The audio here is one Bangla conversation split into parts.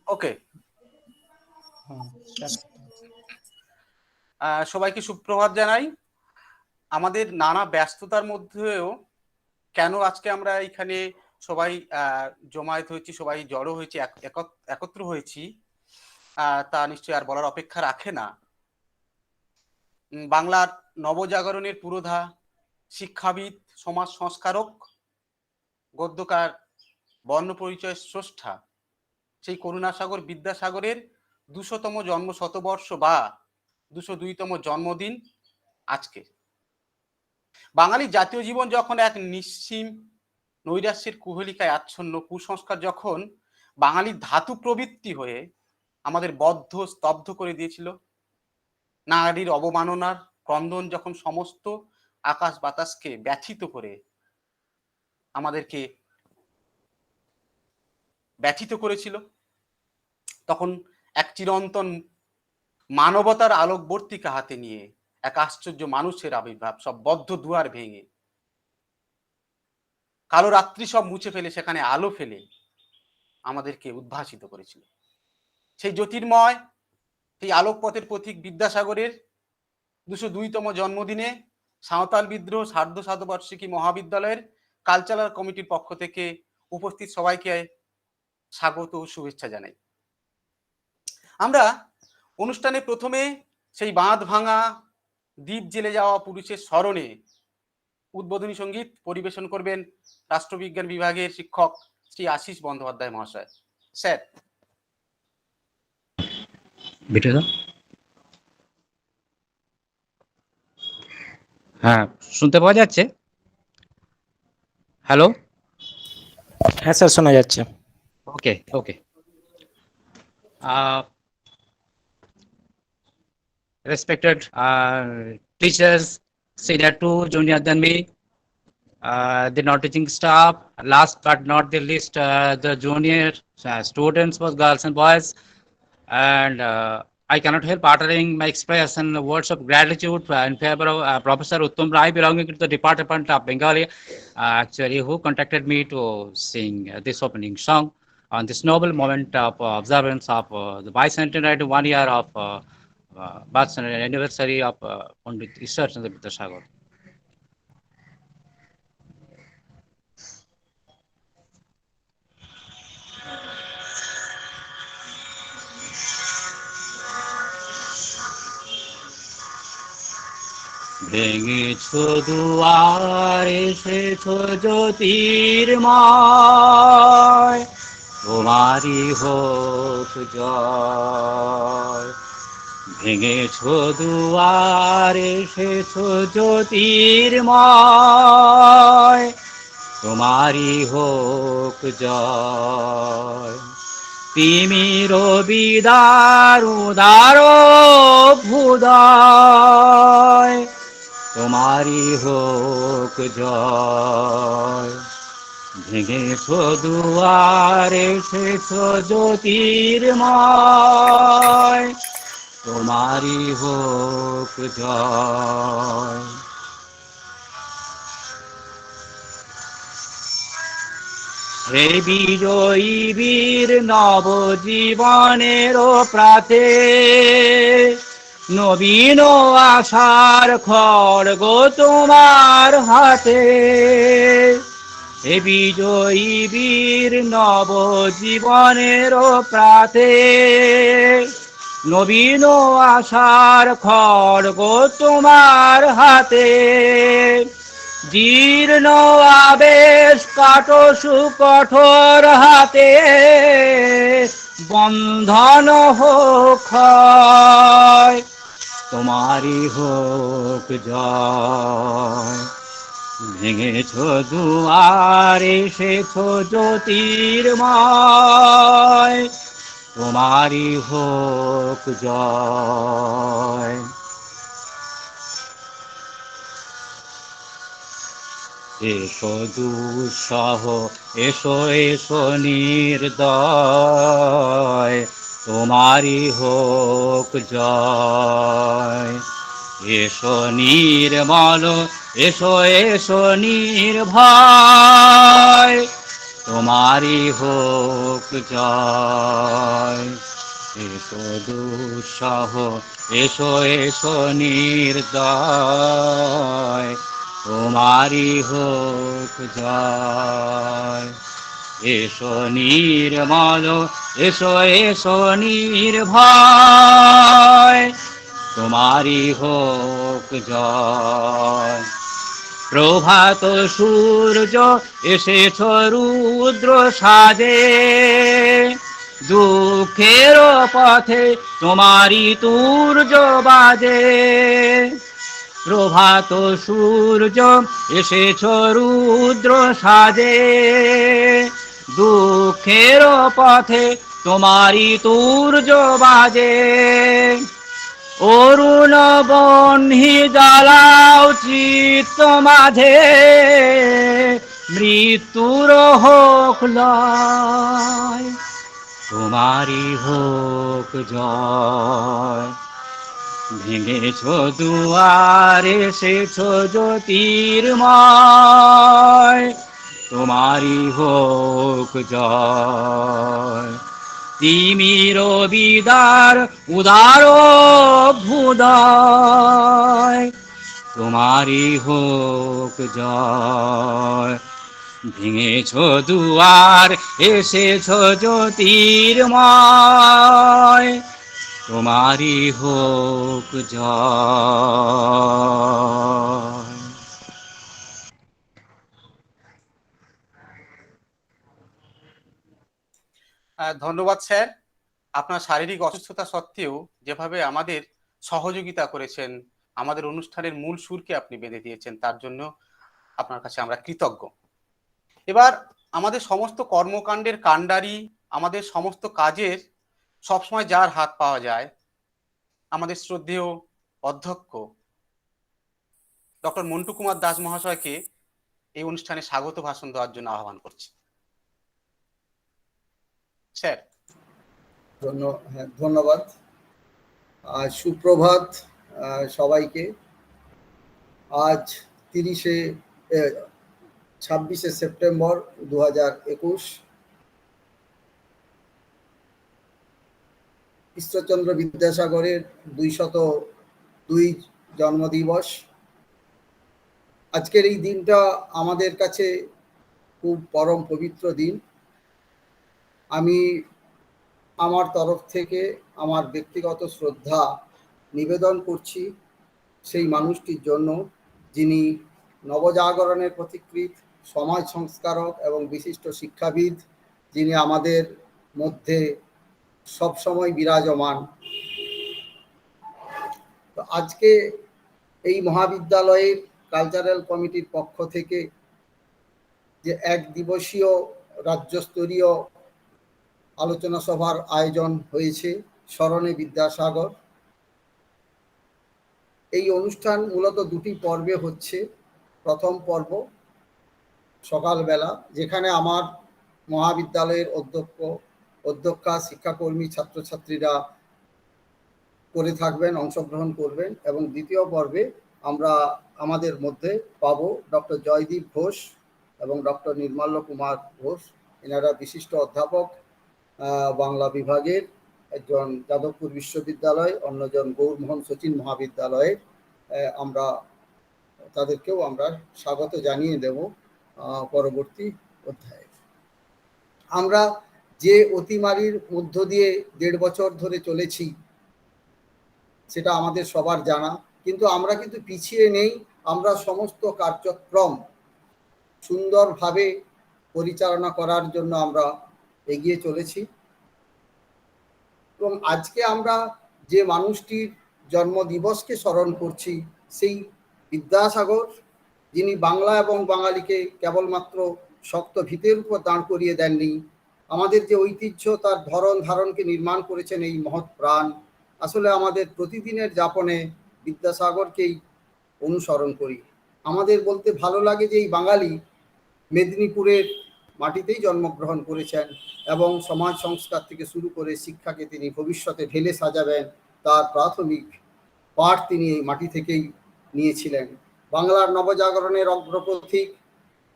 ওকে, সবাইকে সুপ্রভাত জানাই। আমাদের নানা ব্যস্ততার মধ্যেও কেন আজকে আমরা এখানে সবাই জমায়েত হয়েছি, সবাই জড়ো হয়েছি, একত্র হয়েছি, তা নিশ্চয়ই আর বলার অপেক্ষা রাখে না। বাংলার নবজাগরণের পুরোধা, শিক্ষাবিদ, সমাজ সংস্কারক, গদ্যকার, বর্ণপরিচয় স্রষ্টা, সেই করুণাসাগর বিদ্যাসাগরের 200তম জন্ম শতবর্ষ বা 202তম জন্মদিন আজকে। বাঙালির জাতীয় জীবন যখন এক নিঃসীম নৈরাশ্যের কুহেলিকায় আচ্ছন্ন, কুসংস্কার যখন বাঙালির ধাতু প্রবৃত্তি হয়ে আমাদের বদ্ধ স্তব্ধ করে দিয়েছিল, নারীর অবমাননার ক্রন্দন যখন সমস্ত আকাশ বাতাসকে ব্যথিত করে আমাদেরকে ব্যথিত করেছিল, তখন এক চিরন্তন মানবতার আলোকবর্তিকা হাতে নিয়ে এক আশ্চর্য মানুষের আবির্ভাব, সব বদ্ধ দুয়ার ভেঙে কালো রাত্রি সব মুছে ফেলে সেখানে আলো ফেলে আমাদেরকে উদ্ভাসিত করেছিল। সেই জ্যোতির্ময়, সেই আলোকপথের পথিক বিদ্যাসাগরের 202তম জন্মদিনে সাঁওতাল বিদ্রোহ সার্ধ শতবার্ষিকী মহাবিদ্যালয়ের কালচারাল কমিটির পক্ষ থেকে উপস্থিত সবাইকে স্বাগত ও শুভেচ্ছা জানাই। আমরা অনুষ্ঠানে প্রথমে সেই বাঁধ ভাঙা, দ্বীপ জেলে যাওয়া পুরুষের স্মরণে উদ্বোধনী সঙ্গীত পরিবেশন করবেন রাষ্ট্রবিজ্ঞান বিভাগের শিক্ষক শ্রী আশিস বন্দ্যোপাধ্যায় মহাশয়। স্যার। হ্যাঁ, শুনতে পাওয়া যাচ্ছে? হ্যালো। হ্যাঁ স্যার, শোনা যাচ্ছে। ওকে ওকে। Respected teachers, senior 2, junior than me, the non-teaching staff, last but not the least, the junior students, both girls and boys, and I cannot help uttering my expression words of gratitude in favor of Professor Uttam Rai, belonging to the Department of Bengali, actually, who contacted me to sing this opening song on this noble moment of observance of the bicentenary 1 year of birth anniversary of Pandit Ishwar Chandra Vidyasagar. ভেঙেছো দুয়ার এসেছো জ্যোতির্ময়, তোমারই হোক জয়। ভেঙেছো দুয়ার এসেছো জ্যোতির্ময়, তোমারই হোক জয়। তিমির বিদার উদার ভুদয়, তোমারই হোক জয়। ভেঙেছো দুয়ার এসেছো জ্যোতির্ময়, তোমারই হোক জয়। হে বিজয়ী বীর নবজীবনের প্রাতে, নবীন আশার খড়গ তোমার হাতে। হে বিজয়ী বীর নবজীবনের প্রাতে, নবীন আশার খড়গ তোমার হাতে। জীর্ণ আবেশ কাটো সুকঠোর হাতে, বন্ধন হোক ক্ষয়, তোমারই হোক জয়। ভেঙেছো দুয়ার এসেছো জ্যোতির্ময়, তোমারই হোক জয়। এসো দুঃসহ এসো এসো নির্দয়, তোমারই হোক জয়। এসো নির্মল এসো এসো নির্ভয়, তোমারি হোক জয়। এসো দুঃসহ এসো এসো নির্দয়, তোমারি হোক জয়। এসো নির্মল এসো এসো নির্ভয়, তোমারি হোক জয়। প্রভাত সূর্য এসেছ রুদ্র সাজে, দুঃখের পথে তোমারি তুর্য বাজে। প্রভাত সূর্য এসেছ রুদ্র সাজে, দুঃখের পথে তোমারি তুর্য বাজে। অরুণ বহ্নি জ্বালাও চিত্ত মাঝে, মৃত্যুর হোক লয়, তোমারি হোক জয়। ভেঙেছ দুয়ার এসেছ জ্যোতির্ময়, তোমারি হোক জয়। তিমির বিদার উদার ভুদয়, তোমারি হোক জয়। ভেঙেছ দুয়ার এসেছ জ্যোতির্ময়, তোমারি হোক জয়। ধন্যবাদ স্যার। আপনার শারীরিক অসুস্থতা সত্ত্বেও যেভাবে আমাদের সহযোগিতা করেছেন, আমাদের অনুষ্ঠানের মূল সুরকে আপনি বেঁধে দিয়েছেন, তার জন্য আপনার কাছে আমরা কৃতজ্ঞ। এবার আমাদের সমস্ত কর্মকাণ্ডের কাণ্ডারি, আমাদের সমস্ত কাজের সবসময় যার হাত পাওয়া যায়, আমাদের শ্রদ্ধেয় অধ্যক্ষ ডক্টর মন্টু কুমার দাস মহাশয়কে এই অনুষ্ঠানে স্বাগত ভাষণ দেওয়ার জন্য আহ্বান করছি। স্যার। ধন্যবাদ। সুপ্রভাত সবাইকে। আজ 26শে সেপ্টেম্বর 2021, ঈশ্বরচন্দ্র বিদ্যাসাগরের 202 জন্মদিবস। আজকের এই দিনটা আমাদের কাছে খুব পরম পবিত্র দিন। আমি আমার তরফ থেকে আমার ব্যক্তিগত শ্রদ্ধা নিবেদন করছি সেই মানুষটির জন্য, যিনি নবজাগরণের পথিকৃৎ, সমাজ সংস্কারক এবং বিশিষ্ট শিক্ষাবিদ, যিনি আমাদের মধ্যে সবসময় বিরাজমান। তো আজকে এই মহাবিদ্যালয়ের কালচারাল কমিটির পক্ষ থেকে যে এক দিবসীয় রাজ্যস্তরীয় আলোচনা সভার আয়োজন হয়েছে, স্মরণে বিদ্যাসাগর। এই অনুষ্ঠান মূলত দুটি পর্বে হচ্ছে। প্রথম পর্ব সকালবেলা, যেখানে আমার মহাবিদ্যালয়ের অধ্যক্ষা, শিক্ষাকর্মী, ছাত্রছাত্রীরা করে থাকবেন, অংশগ্রহণ করবেন। এবং দ্বিতীয় পর্বে আমরা আমাদের মধ্যে পাবো ডক্টর জয়দীপ ঘোষ এবং ডক্টর নির্মল্য কুমার ঘোষ। এনারা বিশিষ্ট অধ্যাপক, বাংলা বিভাগের, একজন যাদবপুর বিশ্ববিদ্যালয়, অন্যজন গৌরমোহন শচীন মহাবিদ্যালয়ের। আমরা তাদেরকেও আমরা স্বাগত জানিয়ে দেব পরবর্তী অধ্যায়ে। আমরা যে অতিমারির মধ্য দিয়ে 1.5 বছর ধরে চলেছি সেটা আমাদের সবার জানা, কিন্তু আমরা কিন্তু পিছিয়ে নেই। আমরা সমস্ত কার্যক্রম সুন্দরভাবে পরিচালনা করার জন্য আমরা এগিয়ে চলেছি। এবং আজকে আমরা যে মানুষটির জন্মদিবসকে স্মরণ করছি, সেই বিদ্যাসাগর, যিনি বাংলা এবং বাঙালিকে কেবলমাত্র শক্ত ভিতের উপর দাঁড় করিয়ে দেননি, আমাদের যে ঐতিহ্য, তার ধরন ধারণকে নির্মাণ করেছেন এই মহৎ প্রাণ। আসলে আমাদের প্রতিদিনের যাপনে বিদ্যাসাগরকেই অনুসরণ করি। আমাদের বলতে ভালো লাগে যে এই বাঙালি মেদিনীপুরের মাটিতেই জন্মগ্রহণ করেছেন এবং সমাজ সংস্কার থেকে শুরু করে শিক্ষাকে তিনি ভবিষ্যতে ঢেলে সাজাবেন, তার প্রাথমিক পাঠ তিনি এই মাটি থেকেই নিয়েছিলেন। বাংলার নবজাগরণের অগ্রপথিক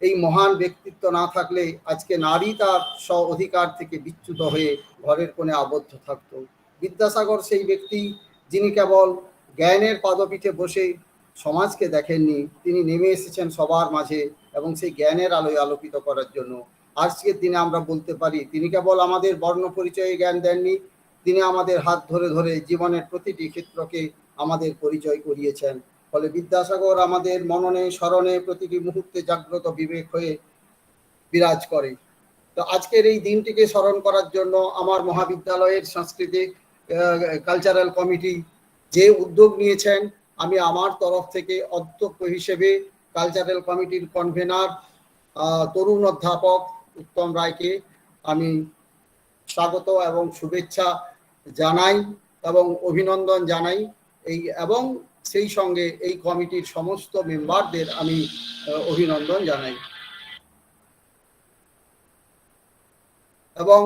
এই মহান ব্যক্তিত্ব না থাকলে আজকে নারী তার স্ব অধিকার থেকে বিচ্যুত হয়ে ঘরের কোণে আবদ্ধ থাকতো। বিদ্যাসাগর সেই ব্যক্তি যিনি কেবল জ্ঞানের পাদপীঠে বসে সমাজকে দেখেননি, তিনি নেমে এসেছেন সবার মাঝে এবং সেই জ্ঞানের আলোয় আলোকিত করার জন্য। আজকের দিনে আমরা বলতে পারি তিনি কেবল আমাদের বর্ণ পরিচয়ে জ্ঞান দেননি, তিনি আমাদের হাত ধরে ধরে জীবনের প্রতিটি ক্ষেত্রকে আমাদের পরিচয় করিয়েছেন। ফলে বিদ্যাসাগর আমাদের মননে স্মরণে প্রতিটি মুহূর্তে জাগ্রত বিবেক হয়ে বিরাজ করে। তো আজকের এই দিনটিকে স্মরণ করার জন্য আমার মহাবিদ্যালয়ের সাংস্কৃতিক কালচারাল কমিটি যে উদ্যোগ নিয়েছেন, আমি আমার তরফ থেকে অধ্যক্ষ হিসেবে কালচারাল কমিটির কনভেনার তরুণ অধ্যাপক উত্তম রায়কে আমি স্বাগত এবং শুভেচ্ছা জানাই এবং অভিনন্দন জানাই। এবং সেই সঙ্গে এই কমিটির সমস্ত মেম্বারদের আমি অভিনন্দন জানাই। এবং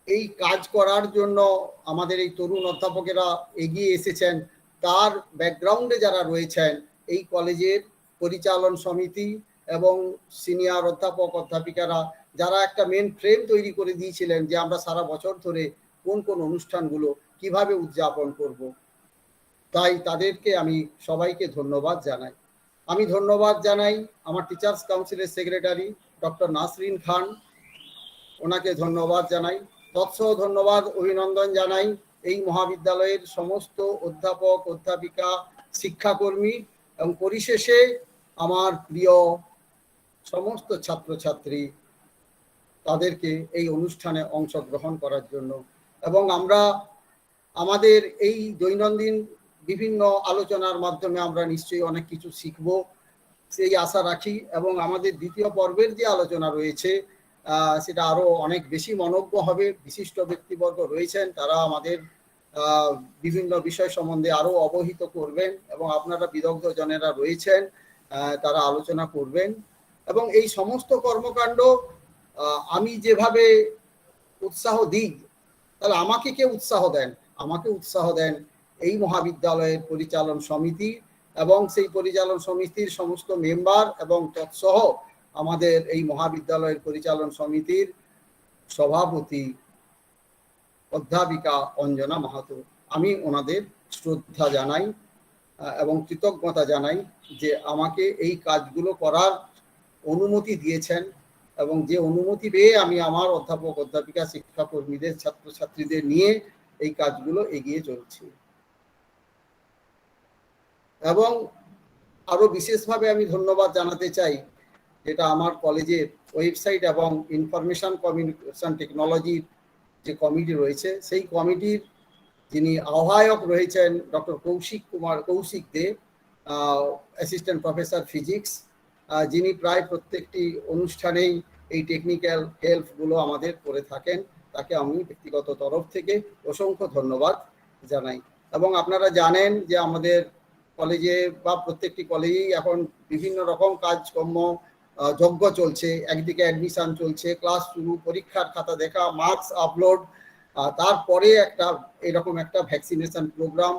এই কাজ করার জন্য আমাদের এই তরুণ অধ্যাপকেরা এগিয়ে এসেছেন, তার ব্যাকগ্রাউন্ডে যারা রয়েছেন এই কলেজের পরিচালন সমিতি এবং সিনিয়র অধ্যাপক অধ্যাপিকারা, যারা একটা মেন ফ্রেম তৈরি করে দিয়েছিলেন যে আমরা সারা বছর ধরে কোন কোন অনুষ্ঠানগুলো কিভাবে উদযাপন করব। তাই তাদেরকে আমি সবাইকে ধন্যবাদ জানাই। আমি ধন্যবাদ জানাই আমার টিচার্স কাউন্সিলের সেক্রেটারি ডক্টর নাসরিন খান, ওনাকে ধন্যবাদ জানাই। তৎসহ ধন্যবাদ অভিনন্দন জানাই এই মহাবিদ্যালয়ের সমস্ত অধ্যাপক অধ্যাপিকা শিক্ষাকর্মী এবং পরিশেষে আমার প্রিয় সমস্ত ছাত্রছাত্রী, তাদেরকে এই অনুষ্ঠানে অংশগ্রহণ করার জন্য। এবং আমরা আমাদের এই দৈনন্দিন বিভিন্ন আলোচনার মাধ্যমে আমরা নিশ্চয়ই অনেক কিছু শিখব, সেই আশা রাখি। এবং আমাদের দ্বিতীয় পর্বের যে আলোচনা রয়েছে সেটা আরো অনেক বেশি মনোজ্ঞ হবে। বিশিষ্ট ব্যক্তিবর্গ রয়েছেন, তারা আমাদের বিভিন্ন বিষয় সম্বন্ধে আরো অবহিত করবেন এবং আপনারা বিদগ্ধ জনেরা রয়েছেন, তারা আলোচনা করবেন। এবং এই সমস্ত কর্মকাণ্ড আমি যেভাবে উৎসাহ দিই, তাহলে আমাকে কে উৎসাহ দেন? আমাকে উৎসাহ দেন এই মহাবিদ্যালয়ের পরিচালন সমিতি এবং সেই পরিচালন সমিতির সমস্ত মেম্বার এবং তৎসহ আমাদের এই মহাবিদ্যালয়ের পরিচালন সমিতির সভাপতি অধ্যাপিকা অঞ্জনা মাহাতো। আমি ওনাদের শ্রদ্ধা জানাই এবং কৃতজ্ঞতা জানাই যে আমাকে এই কাজগুলো করার অনুমতি দিয়েছেন এবং যে অনুমতি পেয়ে আমি আমার অধ্যাপক অধ্যাপিকা শিক্ষাকর্মীদের ছাত্রছাত্রীদের নিয়ে এই কাজগুলো এগিয়ে চলছি। এবং আরো বিশেষভাবে আমি ধন্যবাদ জানাতে চাই, যেটা আমার কলেজের ওয়েবসাইট এবং ইনফরমেশন কমিউনিকেশন টেকনোলজির যে কমিটি রয়েছে, সেই কমিটির যিনি আহ্বায়ক রয়েছেন ডক্টর কৌশিক দে, অ্যাসিস্ট্যান্ট প্রফেসর ফিজিক্স, যিনি প্রায় প্রত্যেকটি অনুষ্ঠানেই এই টেকনিক্যাল হেল্পগুলো আমাদের করে থাকেন, তাকে আমি ব্যক্তিগত তরফ থেকে অসংখ্য ধন্যবাদ জানাই। এবং আপনারা জানেন যে আমাদের কলেজে বা প্রত্যেকটি কলেজেই এখন বিভিন্ন রকম কাজকর্ম যজ্ঞ চলছে। একদিকে অ্যাডমিশন চলছে, ক্লাস শুরু, পরীক্ষার খাতা দেখা, মার্কস আপলোড, তারপরে এরকম একটা ভ্যাকসিনেশন প্রোগ্রাম,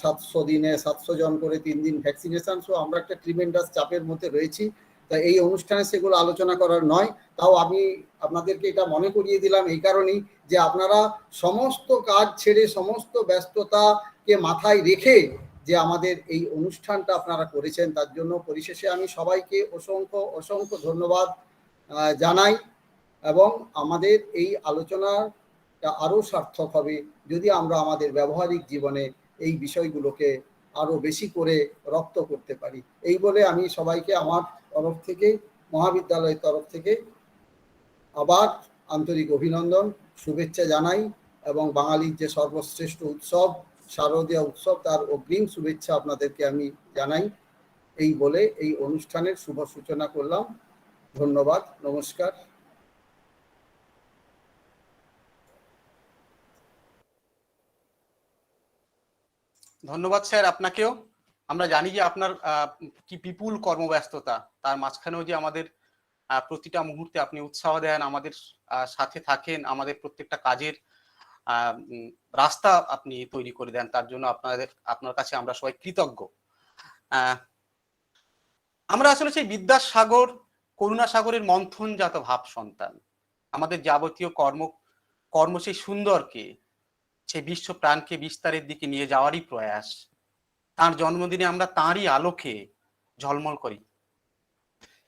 700 দিনে 700 জন করে 3 দিন ভ্যাকসিনেশন। সো আমরা একটা ট্রিমেন্ডাস চাপের মধ্যে রয়েছি, তাই এই অনুষ্ঠানে সেগুলো আলোচনা করার নয়। তাও আমি আপনাদেরকে এটা মনে করিয়ে দিলাম এই কারণেই যে আপনারা সমস্ত কাজ ছেড়ে সমস্ত ব্যস্ততাকে মাথায় রেখে যে আমাদের এই অনুষ্ঠানটা আপনারা করেছেন, তার জন্য পরিশেষে আমি সবাইকে অসংখ্য ধন্যবাদ জানাই। এবং আমাদের এই আলোচনাটা আরো সার্থক হবে যদি আমরা আমাদের ব্যবহারিক জীবনে এই বিষয়গুলোকে আরো বেশি করে রপ্ত করতে পারি। এই বলে আমি সবাইকে আমার তরফ থেকে, মহাবিদ্যালয়ের তরফ থেকে আবার আন্তরিক অভিনন্দন, শুভেচ্ছা জানাই এবং বাঙালির যে সর্বশ্রেষ্ঠ উৎসব শারদীয় উৎসব, তার অগ্রিম শুভেচ্ছা আপনাদেরকে আমি জানাই। এই বলে এই অনুষ্ঠানের শুভ সূচনা করলাম। ধন্যবাদ, নমস্কার। ধন্যবাদ স্যার আপনাকেও। আমরা জানি যে আপনার কি বিপুল কর্মব্যস্ততা, তার মাঝখানেও যে আমাদের প্রতিটা মুহূর্তে আপনি উৎসাহ দেন, আমাদের সাথে থাকেন, আমাদের প্রত্যেকটা কাজের রাস্তা আপনি তৈরি করে দেন, তার জন্য আপনার কাছে আমরা সবাই কৃতজ্ঞ। আমরা আসলে সেই বিদ্যাসাগর করুণাসাগরের মন্থনজাত ভাব সন্তান। আমাদের যাবতীয় কর্ম সেই সুন্দরকে, সেই বিশ্ব প্রাণকে বিস্তারের দিকে নিয়ে যাওয়ারই প্রয়াস। তার জন্মদিনে আমরা তাঁরই আলোকে ঝলমল করি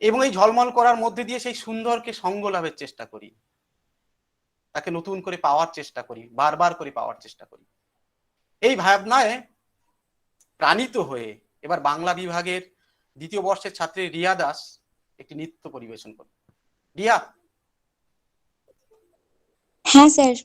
এবং এই ঝলমল করার মধ্যে দিয়ে সেই সুন্দরকে সঙ্গ লাভের চেষ্টা করি, তাকে নতুন করে পাওয়ার চেষ্টা করি, বারবার করে পাওয়ার চেষ্টা করি। এই ভাবনায় প্রাণিত হয়ে এবার বাংলা বিভাগের 2য় বর্ষের ছাত্রী রিয়া দাস একটি নৃত্য পরিবেশন করে। রিয়া। হ্যাঁ স্যার।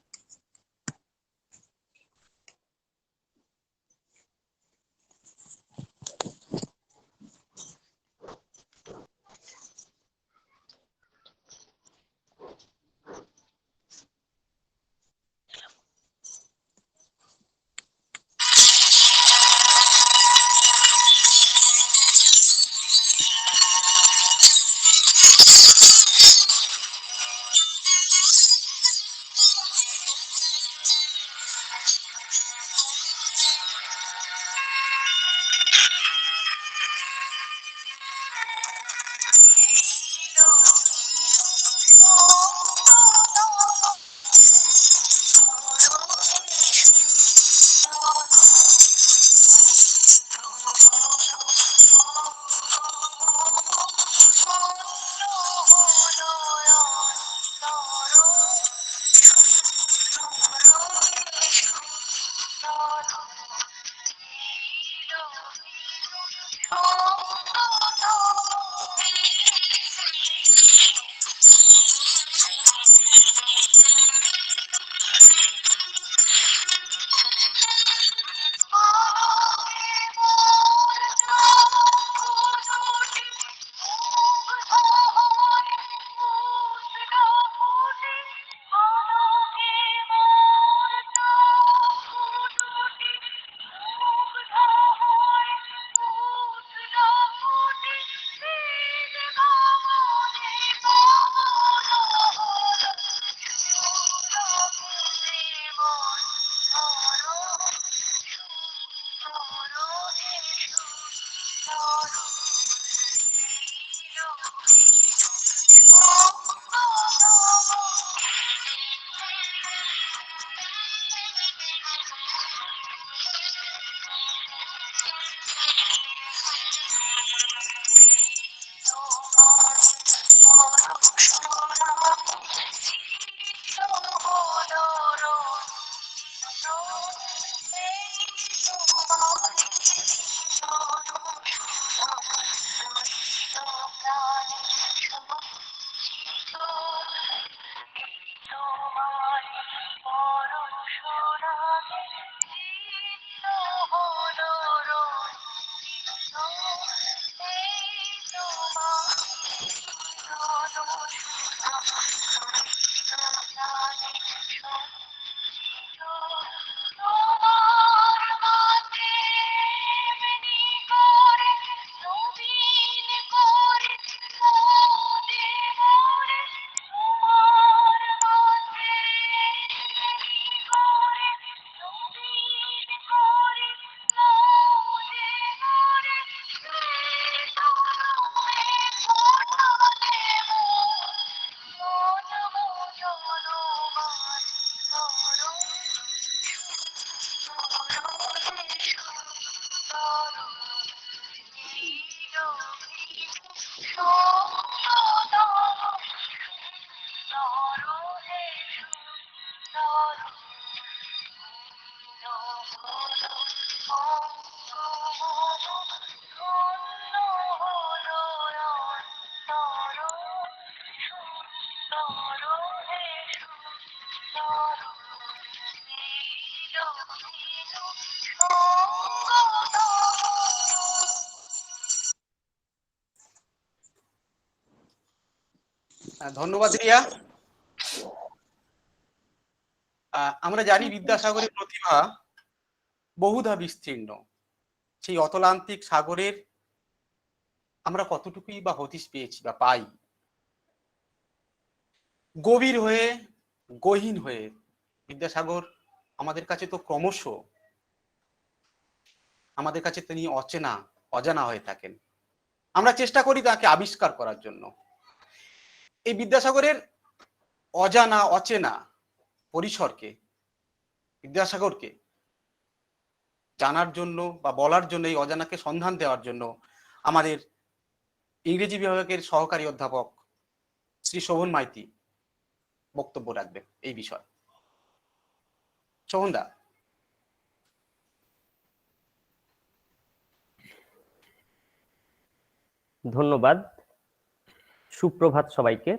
ধন্যবাদ রিয়া। আমরা জানি বিদ্যাসাগরের প্রতিভা বহুধা বিস্তীর্ণ। সেই অতলান্তিক সাগরের আমরা কতটুকুই বা হদিশ পেয়েছি বা পাই। গভীর হয়ে, গহীন হয়ে বিদ্যাসাগর আমাদের কাছে তো ক্রমশ, আমাদের কাছে তিনি অজানা হয়ে থাকেন। আমরা চেষ্টা করি তাকে আবিষ্কার করার জন্য। এই বিদ্যাসাগরের অজানা অচেনা পরিসরকে, বিদ্যাসাগরকে জানার জন্য বা বলার জন্য, এই অজানাকে সন্ধান দেওয়ার জন্য আমাদের ইংরেজি বিভাগের সহকারী অধ্যাপক শ্রী শোভন মাইতি বক্তব্য রাখবেন এই বিষয়ে। শোভনদা। ধন্যবাদ। সুপ্রভাত সবাইকে।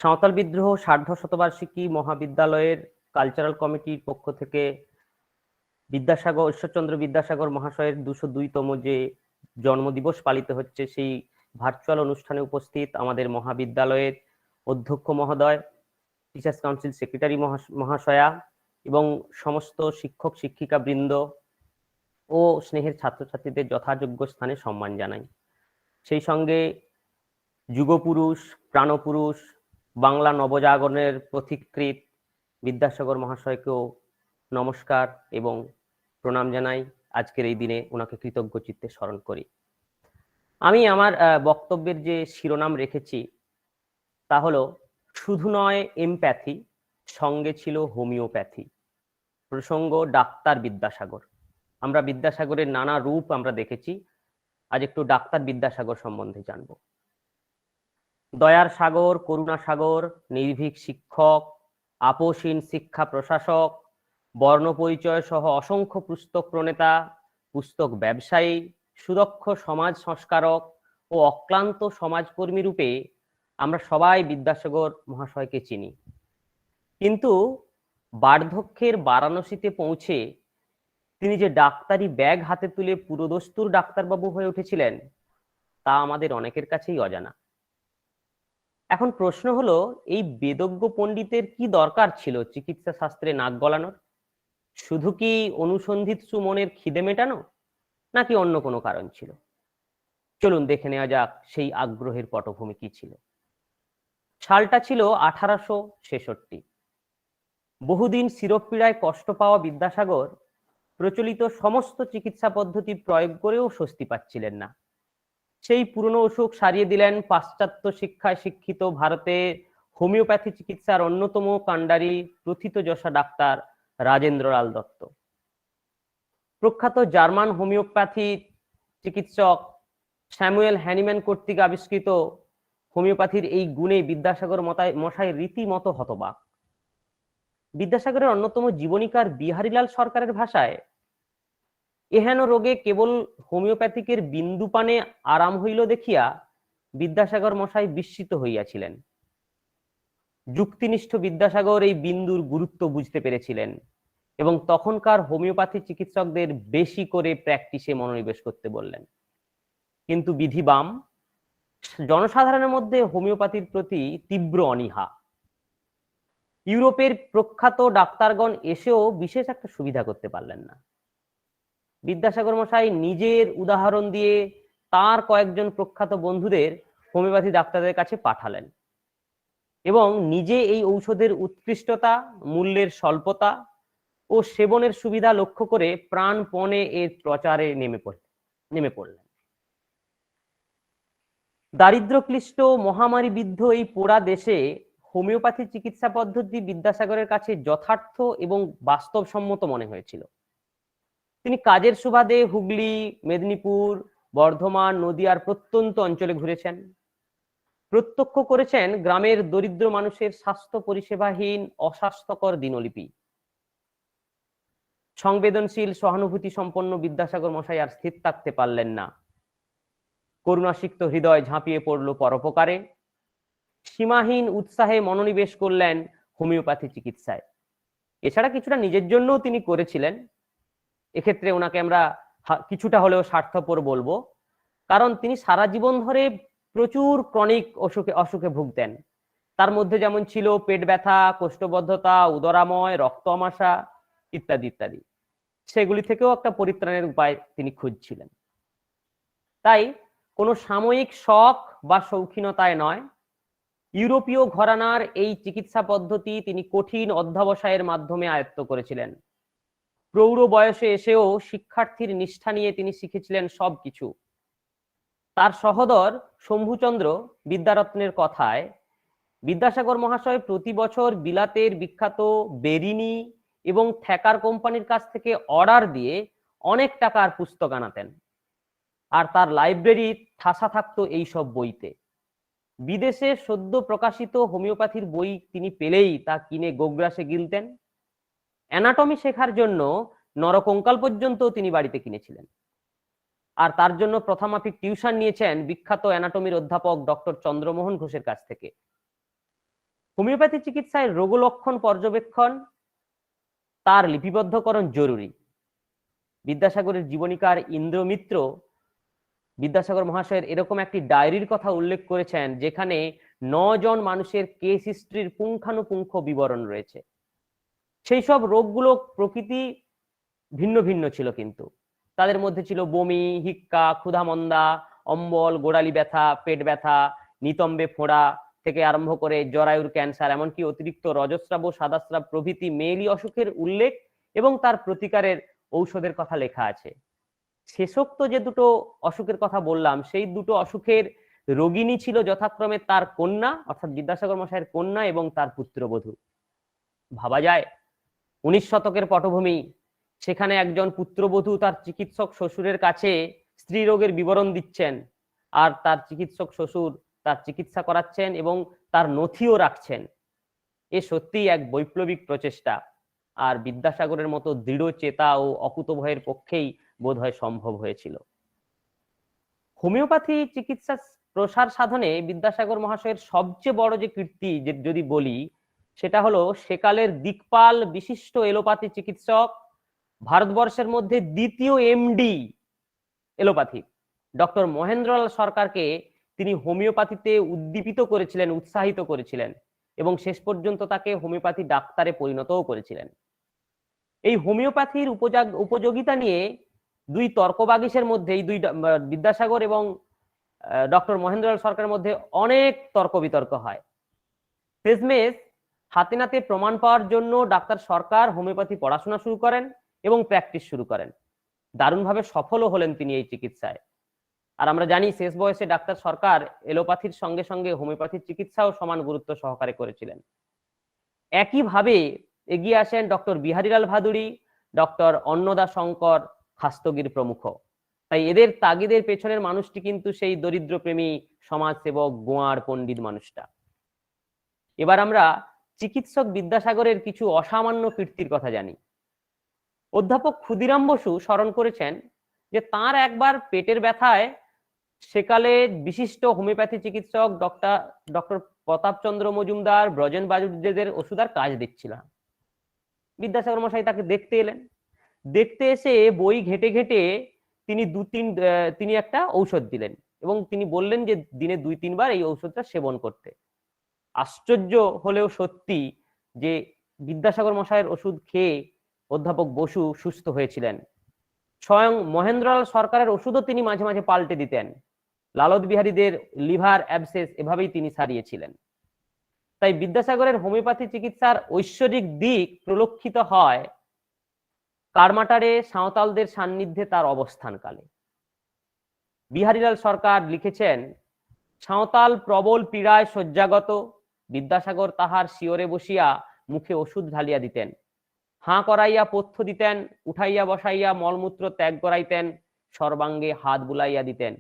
সাঁওতাল বিদ্রোহ সার্ধ শতবার্ষিকী মহাবিদ্যালয়ের কালচারাল কমিটির পক্ষ থেকে বিদ্যাসাগর, ঈশ্বরচন্দ্র বিদ্যাসাগর মহাশয়ের 202তম যে জন্মদিবস পালিত হচ্ছে, সেই ভার্চুয়াল অনুষ্ঠানে উপস্থিত আমাদের মহাবিদ্যালয়ের অধ্যক্ষ মহোদয়, টিচার্স কাউন্সিল সেক্রেটারি মহাশয়া এবং সমস্ত শিক্ষক শিক্ষিকা বৃন্দ ও স্নেহের ছাত্রছাত্রীদের যথাযোগ্য স্থানে সম্মান জানাই। সেই সঙ্গে যুগপুরুষ, প্রাণপুরুষ, বাংলা নবজাগরণের পথিকৃৎ বিদ্যাসাগর মহাশয়কেও নমস্কার এবং প্রণাম জানাই। আজকের এই দিনে ওনাকে কৃতজ্ঞ চিত্তে স্মরণ করি। আমি আমার বক্তব্যের যে শিরোনাম রেখেছি তা হলো শুধু নয় এমপ্যাথি, সঙ্গে ছিল হোমিওপ্যাথি। প্রসঙ্গ ডাক্তার বিদ্যাসাগর। আমরা বিদ্যাসাগরের নানা রূপ আমরা দেখেছি, আজ একটু ডাক্তার বিদ্যাসাগর সম্বন্ধে জানব। দয়ার সাগর, করুণা সাগর, নির্ভীক শিক্ষক, আপোষহীন শিক্ষা প্রশাসক, বর্ণ পরিচয় সহ অসংখ্য পুস্তক প্রণেতা, পুস্তক ব্যবসায়ী, সুদক্ষ সমাজ সংস্কারক ও অক্লান্ত সমাজকর্মী রূপে আমরা সবাই বিদ্যাসাগর মহাশয়কে চিনি। কিন্তু বার্ধক্যের বারাণসীতে পৌঁছে তিনি যে ডাক্তারি ব্যাগ হাতে তুলে পুরোদস্তুর ডাক্তারবাবু হয়ে উঠেছিলেন তা আমাদের অনেকের কাছেই অজানা। এখন প্রশ্ন হলো, এই বেদজ্ঞ পণ্ডিতের কি দরকার ছিল চিকিৎসা শাস্ত্রে নাক গলানোর? শুধু কি অনুসন্ধিৎসু মনের খিদে মেটানো, নাকি অন্য কোনো কারণ ছিল? চলুন দেখে নেওয়া যাক সেই আগ্রহের পটভূমি কি ছিল। সালটা ছিল 1866। বহুদিন শিরোপীড়ায় কষ্ট পাওয়া বিদ্যাসাগর প্রচলিত সমস্ত চিকিৎসা পদ্ধতি প্রয়োগ করেও স্বস্তি পাচ্ছিলেন না। সেই পুরনো অসুখ সারিয়ে দিলেন পাশ্চাত্য শিক্ষায় শিক্ষিত ভারতে হোমিওপ্যাথি চিকিৎসার অন্যতম কাণ্ডারি প্রথিতযশা ডাক্তার রাজেন্দ্রলাল দত্ত। প্রখ্যাত জার্মান হোমিওপ্যাথি চিকিৎসক স্যামুয়েল হ্যানিম্যান কর্তৃক আবিষ্কৃত হোমিওপ্যাথির এই গুণে বিদ্যাসাগর মশাই রীতিমতো হতবাক। বিদ্যাসাগরের অন্যতম জীবনীকার বিহারীলাল সরকারের ভাষায়, এহেন রোগে কেবল হোমিওপ্যাথিকের বিন্দু পানে আরাম হইল দেখিয়া বিদ্যাসাগর মশাই বিস্মিত হইয়াছিলেন। যুক্তিনিষ্ঠ বিদ্যাসাগর এই বিন্দুর গুরুত্ব বুঝতে পেরেছিলেন এবং তখনকার হোমিওপ্যাথি চিকিৎসকদের বেশি করে প্র্যাকটিসে মনোনিবেশ করতে বললেন। কিন্তু বিধিবাম, জনসাধারণের মধ্যে হোমিওপ্যাথির প্রতি তীব্র অনীহা। ইউরোপের প্রখ্যাত ডাক্তারগণ এসেও বিশেষ একটা সুবিধা করতে পারলেন না। বিদ্যাসাগর মশাই নিজের উদাহরণ দিয়ে তার কয়েকজন প্রখ্যাত বন্ধুদের হোমিওপ্যাথি ডাক্তারদের কাছে পাঠালেন এবং নিজে এই ঔষধের উৎকৃষ্টতা, মূল্যের স্বল্পতা ও সেবনের সুবিধা লক্ষ্য করে প্রাণপণে এর প্রচারে নেমে পড়লেন। দারিদ্র্যক্লিষ্ট মহামারী বিদ্ধ এই পোড়া দেশে হোমিওপ্যাথি চিকিৎসা পদ্ধতি বিদ্যাসাগরের কাছে যথার্থ এবং বাস্তবসম্মত মনে হয়েছিল। তিনি কাজের সুবাদে হুগলি, মেদিনীপুর, বর্ধমান, নদিয়ার প্রত্যন্ত অঞ্চলে ঘুরেছেন। প্রত্যক্ষ করেছেন গ্রামের দরিদ্র মানুষের স্বাস্থ্য পরিষেবাহীন অস্বাস্থ্যকর দিনলিপি। সংবেদনশীল সহানুভূতি সম্পন্ন বিদ্যাসাগর মশাই আর স্থির থাকতে পারলেন না। করুণাসিক্ত হৃদয় ঝাঁপিয়ে পড়ল পরোপকারে। সীমাহীন উৎসাহে মনোনিবেশ করলেন হোমিওপ্যাথি চিকিৎসায়। এছাড়া কিছুটা নিজের জন্যও তিনি করেছিলেন। এক্ষেত্রে ওনাকে আমরা কিছুটা হলেও স্বার্থপর বলবো, কারণ তিনি সারা জীবন ধরে প্রচুর ক্রনিক অসুখে ভুগতেন। তার মধ্যে যেমন ছিল পেট ব্যথা, কোষ্ঠবদ্ধতা, উদরাময়, রক্ত আমাশা ইত্যাদি ইত্যাদি। সেগুলি থেকেও একটা পরিত্রাণের উপায় তিনি খুঁজছিলেন। তাই কোনো সাময়িক শখ বা শৌখিনতায় নয়, ইউরোপীয় ঘরানার এই চিকিৎসা পদ্ধতি তিনি কঠিন অধ্যবসায়ের মাধ্যমে আয়ত্ত করেছিলেন। প্রৌঢ় বয়সে এসেও শিক্ষার্থীর নিষ্ঠা নিয়ে তিনি শিখেছিলেন সবকিছু। তার সহোদর শম্ভুচন্দ্র বিদ্যারত্নের কথায় বিদ্যাসাগর মহাশয় প্রতি বছর বিলাতের বিখ্যাত বেরিনি এবং থ্যাকার কোম্পানির কাছ থেকে অর্ডার দিয়ে অনেক টাকার পুস্তক আনাতেন, আর তার লাইব্রেরি ঠাসা থাকতো এইসব বইতে। বিদেশে সদ্য প্রকাশিত হোমিওপ্যাথির বই তিনি পেলেই তা কিনে গোগ্রাসে গিলতেন। অ্যানাটমি শেখার জন্য নরকঙ্কাল পর্যন্ত তিনি বাড়িতে কিনেছিলেন, আর তার জন্য প্রথমাফিক টিউশন নিয়েছেন বিখ্যাত অ্যানাটমির অধ্যাপক ডক্টর চন্দ্রমোহন ঘোষের কাছ থেকে। হোমিওপ্যাথি চিকিৎসায় রোগলক্ষণ পর্যবেক্ষণ, তার লিপিবদ্ধকরণ জরুরি। বিদ্যাসাগরের জীবনীকার ইন্দ্রমিত্র বিদ্যাসাগর মহাশয়ের এরকম একটি ডায়েরির কথা উল্লেখ করেছেন যেখানে 9 জন মানুষের কেস হিস্ট্রির পুঙ্খানুপুঙ্খ বিবরণ রয়েছে। সেই সব রোগগুলো প্রকৃতি ভিন্ন ভিন্ন ছিল, কিন্তু তাদের মধ্যে ছিল বমি, হিক্কা, ক্ষুধামন্দা, অম্বল, গোড়ালি ব্যথা, পেট ব্যথা, নিতম্বে ফোড়া থেকে আরম্ভ করে জরায়ুর ক্যান্সার, এমনকি অতিরিক্ত রজস্রাব ও সাদাস্রাব প্রভৃতি মেয়েলি অসুখের উল্লেখ এবং তার প্রতিকারের ঔষধের কথা লেখা আছে। শেষোক্ত যে দুটো অসুখের কথা বললাম, সেই দুটো অসুখের রোগিণী ছিল যথাক্রমে তার কন্যা অর্থাৎ বিদ্যাসাগর মশাইয়ের কন্যা এবং তার পুত্রবধূ। ভাবা যায় 19 শতকের পটভূমি, সেখানে একজন পুত্রবধূ তার চিকিৎসক শ্বশুরের কাছে স্ত্রী রোগের বিবরণ দিচ্ছেন, আর তার চিকিৎসক শ্বশুর তার চিকিৎসা করাচ্ছেন এবং তার নথিও রাখছেন। এ সত্যিই এক বৈপ্লবিক প্রচেষ্টা, আর বিদ্যাসাগরের মতো দৃঢ় চেতা ও অকুতভয়ের পক্ষেই বোধহয় সম্ভব হয়েছিল। হোমিওপ্যাথি চিকিৎসা প্রসার সাধনে বিদ্যাসাগর মহাশয়ের সবচেয়ে বড় যে কীর্তি যদি বলি, সেটা হলো সেকালের দিকপাল বিশিষ্ট এলোপ্যাথি চিকিৎসক, ভারতবর্ষের মধ্যে দ্বিতীয় এমডি এলোপ্যাথি ডক্টর মহেন্দ্রলাল সরকারকে তিনি হোমিওপ্যাথিতে উদ্দীপিত করেছিলেন, উৎসাহিত করেছিলেন এবং শেষ পর্যন্ত তাকে হোমিওপ্যাথি ডাক্তারে পরিণতও করেছিলেন। এই হোমিওপ্যাথির উপযোগিতা নিয়ে দুই তর্কবাগীশের মধ্যে, এই দুই বিদ্যাসাগর এবং ডক্টর মহেন্দ্রলাল সরকারের মধ্যে অনেক তর্ক বিতর্ক হয়। শেষমেশ হাতে নাতে প্রমাণ পাওয়ার জন্য ডাক্তার সরকার হোমিওপ্যাথি পড়াশোনা শুরু করেন এবং প্র্যাকটিস শুরু করেন। দারুণভাবে সফলও হলেন তিনি এই চিকিৎসায়। আর আমরা জানি শেষ বয়সে ডাক্তার সরকার এলোপ্যাথির সঙ্গে সঙ্গে হোমিওপ্যাথির চিকিৎসাও সমান গুরুত্ব সহকারে করেছিলেন। একইভাবে এগিয়ে আসেন ডক্টর বিহারীলাল ভাদুড়ী, ডক্টর অন্নদা শঙ্কর খাস্তগির প্রমুখ। তাই এদের তাগিদের পেছনের মানুষটি কিন্তু সেই দরিদ্রপ্রেমী সমাজসেবক গোয়ার পণ্ডিত মানুষটা। এবার আমরা চিকিৎসক বিদ্যাসাগরের কিছু অসামান্য কীর্তির কথা জানি। অধ্যাপক ক্ষুদিরাম বসু স্মরণ করেছেন যে তার একবার পেটের ব্যথায় সেকালে বিশিষ্ট হোমিওপ্যাথি চিকিৎসক ডক্টর প্রতাপচন্দ্র মজুমদার, ব্রজেন বাজুর্যদের ওষুধ আর কাজ দিচ্ছিল না। বিদ্যাসাগর মশাই তাকে দেখতে এলেন। দেখতে এসে বই ঘেটে ঘেটে তিনি একটা ঔষধ দিলেন এবং তিনি বললেন যে দিনে 2-3 বার এই ঔষধটা সেবন করতে। আশ্চর্য হলেও সত্যি যে বিদ্যাসাগর মশাইয়ের ওষুধ খেয়ে অধ্যাপক বসু সুস্থ হয়েছিলেন। স্বয়ং মহেন্দ্রলাল সরকারের ওষুধও তিনি মাঝে মাঝে পাল্টে দিতেন। লালত বিহারীদের লিভার অ্যাবসেস এভাবেই তিনি সারিয়েছিলেন। তাই বিদ্যাসাগরের হোমিওপ্যাথি চিকিৎসার ঐশ্বরিক দিক প্রলক্ষিত হয় কারমাটারে সাঁওতালদের সান্নিধ্যে তার অবস্থানকালে। বিহারীলাল সরকার লিখেছেন, সাঁওতাল প্রবল পীড়ায় শয্যাগত, বিদ্যাসাগর তাহার শিওরে বসিয়া মুখে ওষুধ ঢালিয়া দিতেন, হাঁ করাইয়া পথ্য দিতেন, উঠাইয়া বসাইয়া মলমূত্র ত্যাগ করাইতেন, সর্বাঙ্গে হাত বুলাইয়া দিতেন।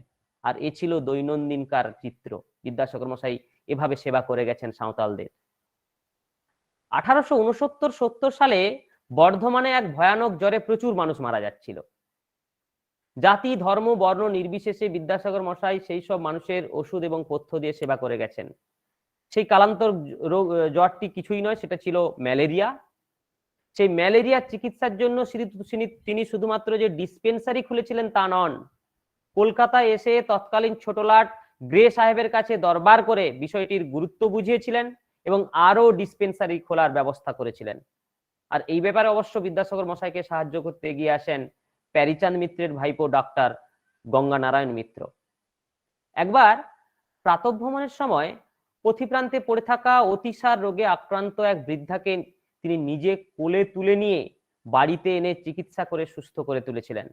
আর এ ছিল দৈনন্দিনকার চিত্র। বিদ্যাসাগর মশাই এভাবে সেবা করে গেছেন সাঁওতালদের। 1869-70 সালে বর্ধমানে এক ভয়ানক জ্বরে প্রচুর মানুষ মারা যাচ্ছিল। জাতি, ধর্ম, বর্ণ নির্বিশেষে বিদ্যাসাগর মশাই সেই সব মানুষের ওষুধ এবং পথ্য দিয়ে সেবা করে গেছেন। সেই কালান্তর জ্বরটি কিছুই নয়, সেটা ছিল ম্যালেরিয়া। সেই ম্যালেরিয়ার চিকিৎসার জন্য তিনি শুধুমাত্র যে ডিসপেন্সারি খুলেছিলেন তা নন, কলকাতায় এসে তৎকালীন ছোটলাট গ্রে সাহেবের কাছে দরবার করে বিষয়টির গুরুত্ব বুঝিয়েছিলেন এবং আরো ডিসপেন্সারি খোলার ব্যবস্থা করেছিলেন। আর এই ব্যাপারে অবশ্য বিদ্যাসাগর মশাইকে সাহায্য করতে এগিয়ে আসেন প্যারিচাঁদ মিত্রের ভাইপো ডাক্তার গঙ্গা নারায়ণ মিত্র। একবার প্রাতঃভ্রমণের সময় পথিপ্রান্তে পড়ে থাকা অতিসার রোগে আক্রান্ত এক বৃদ্ধাকে তিনি নিজে কোলে তুলে নিয়ে বাড়িতে এনে চিকিৎসা করে সুস্থ করে তুলেছিলেন।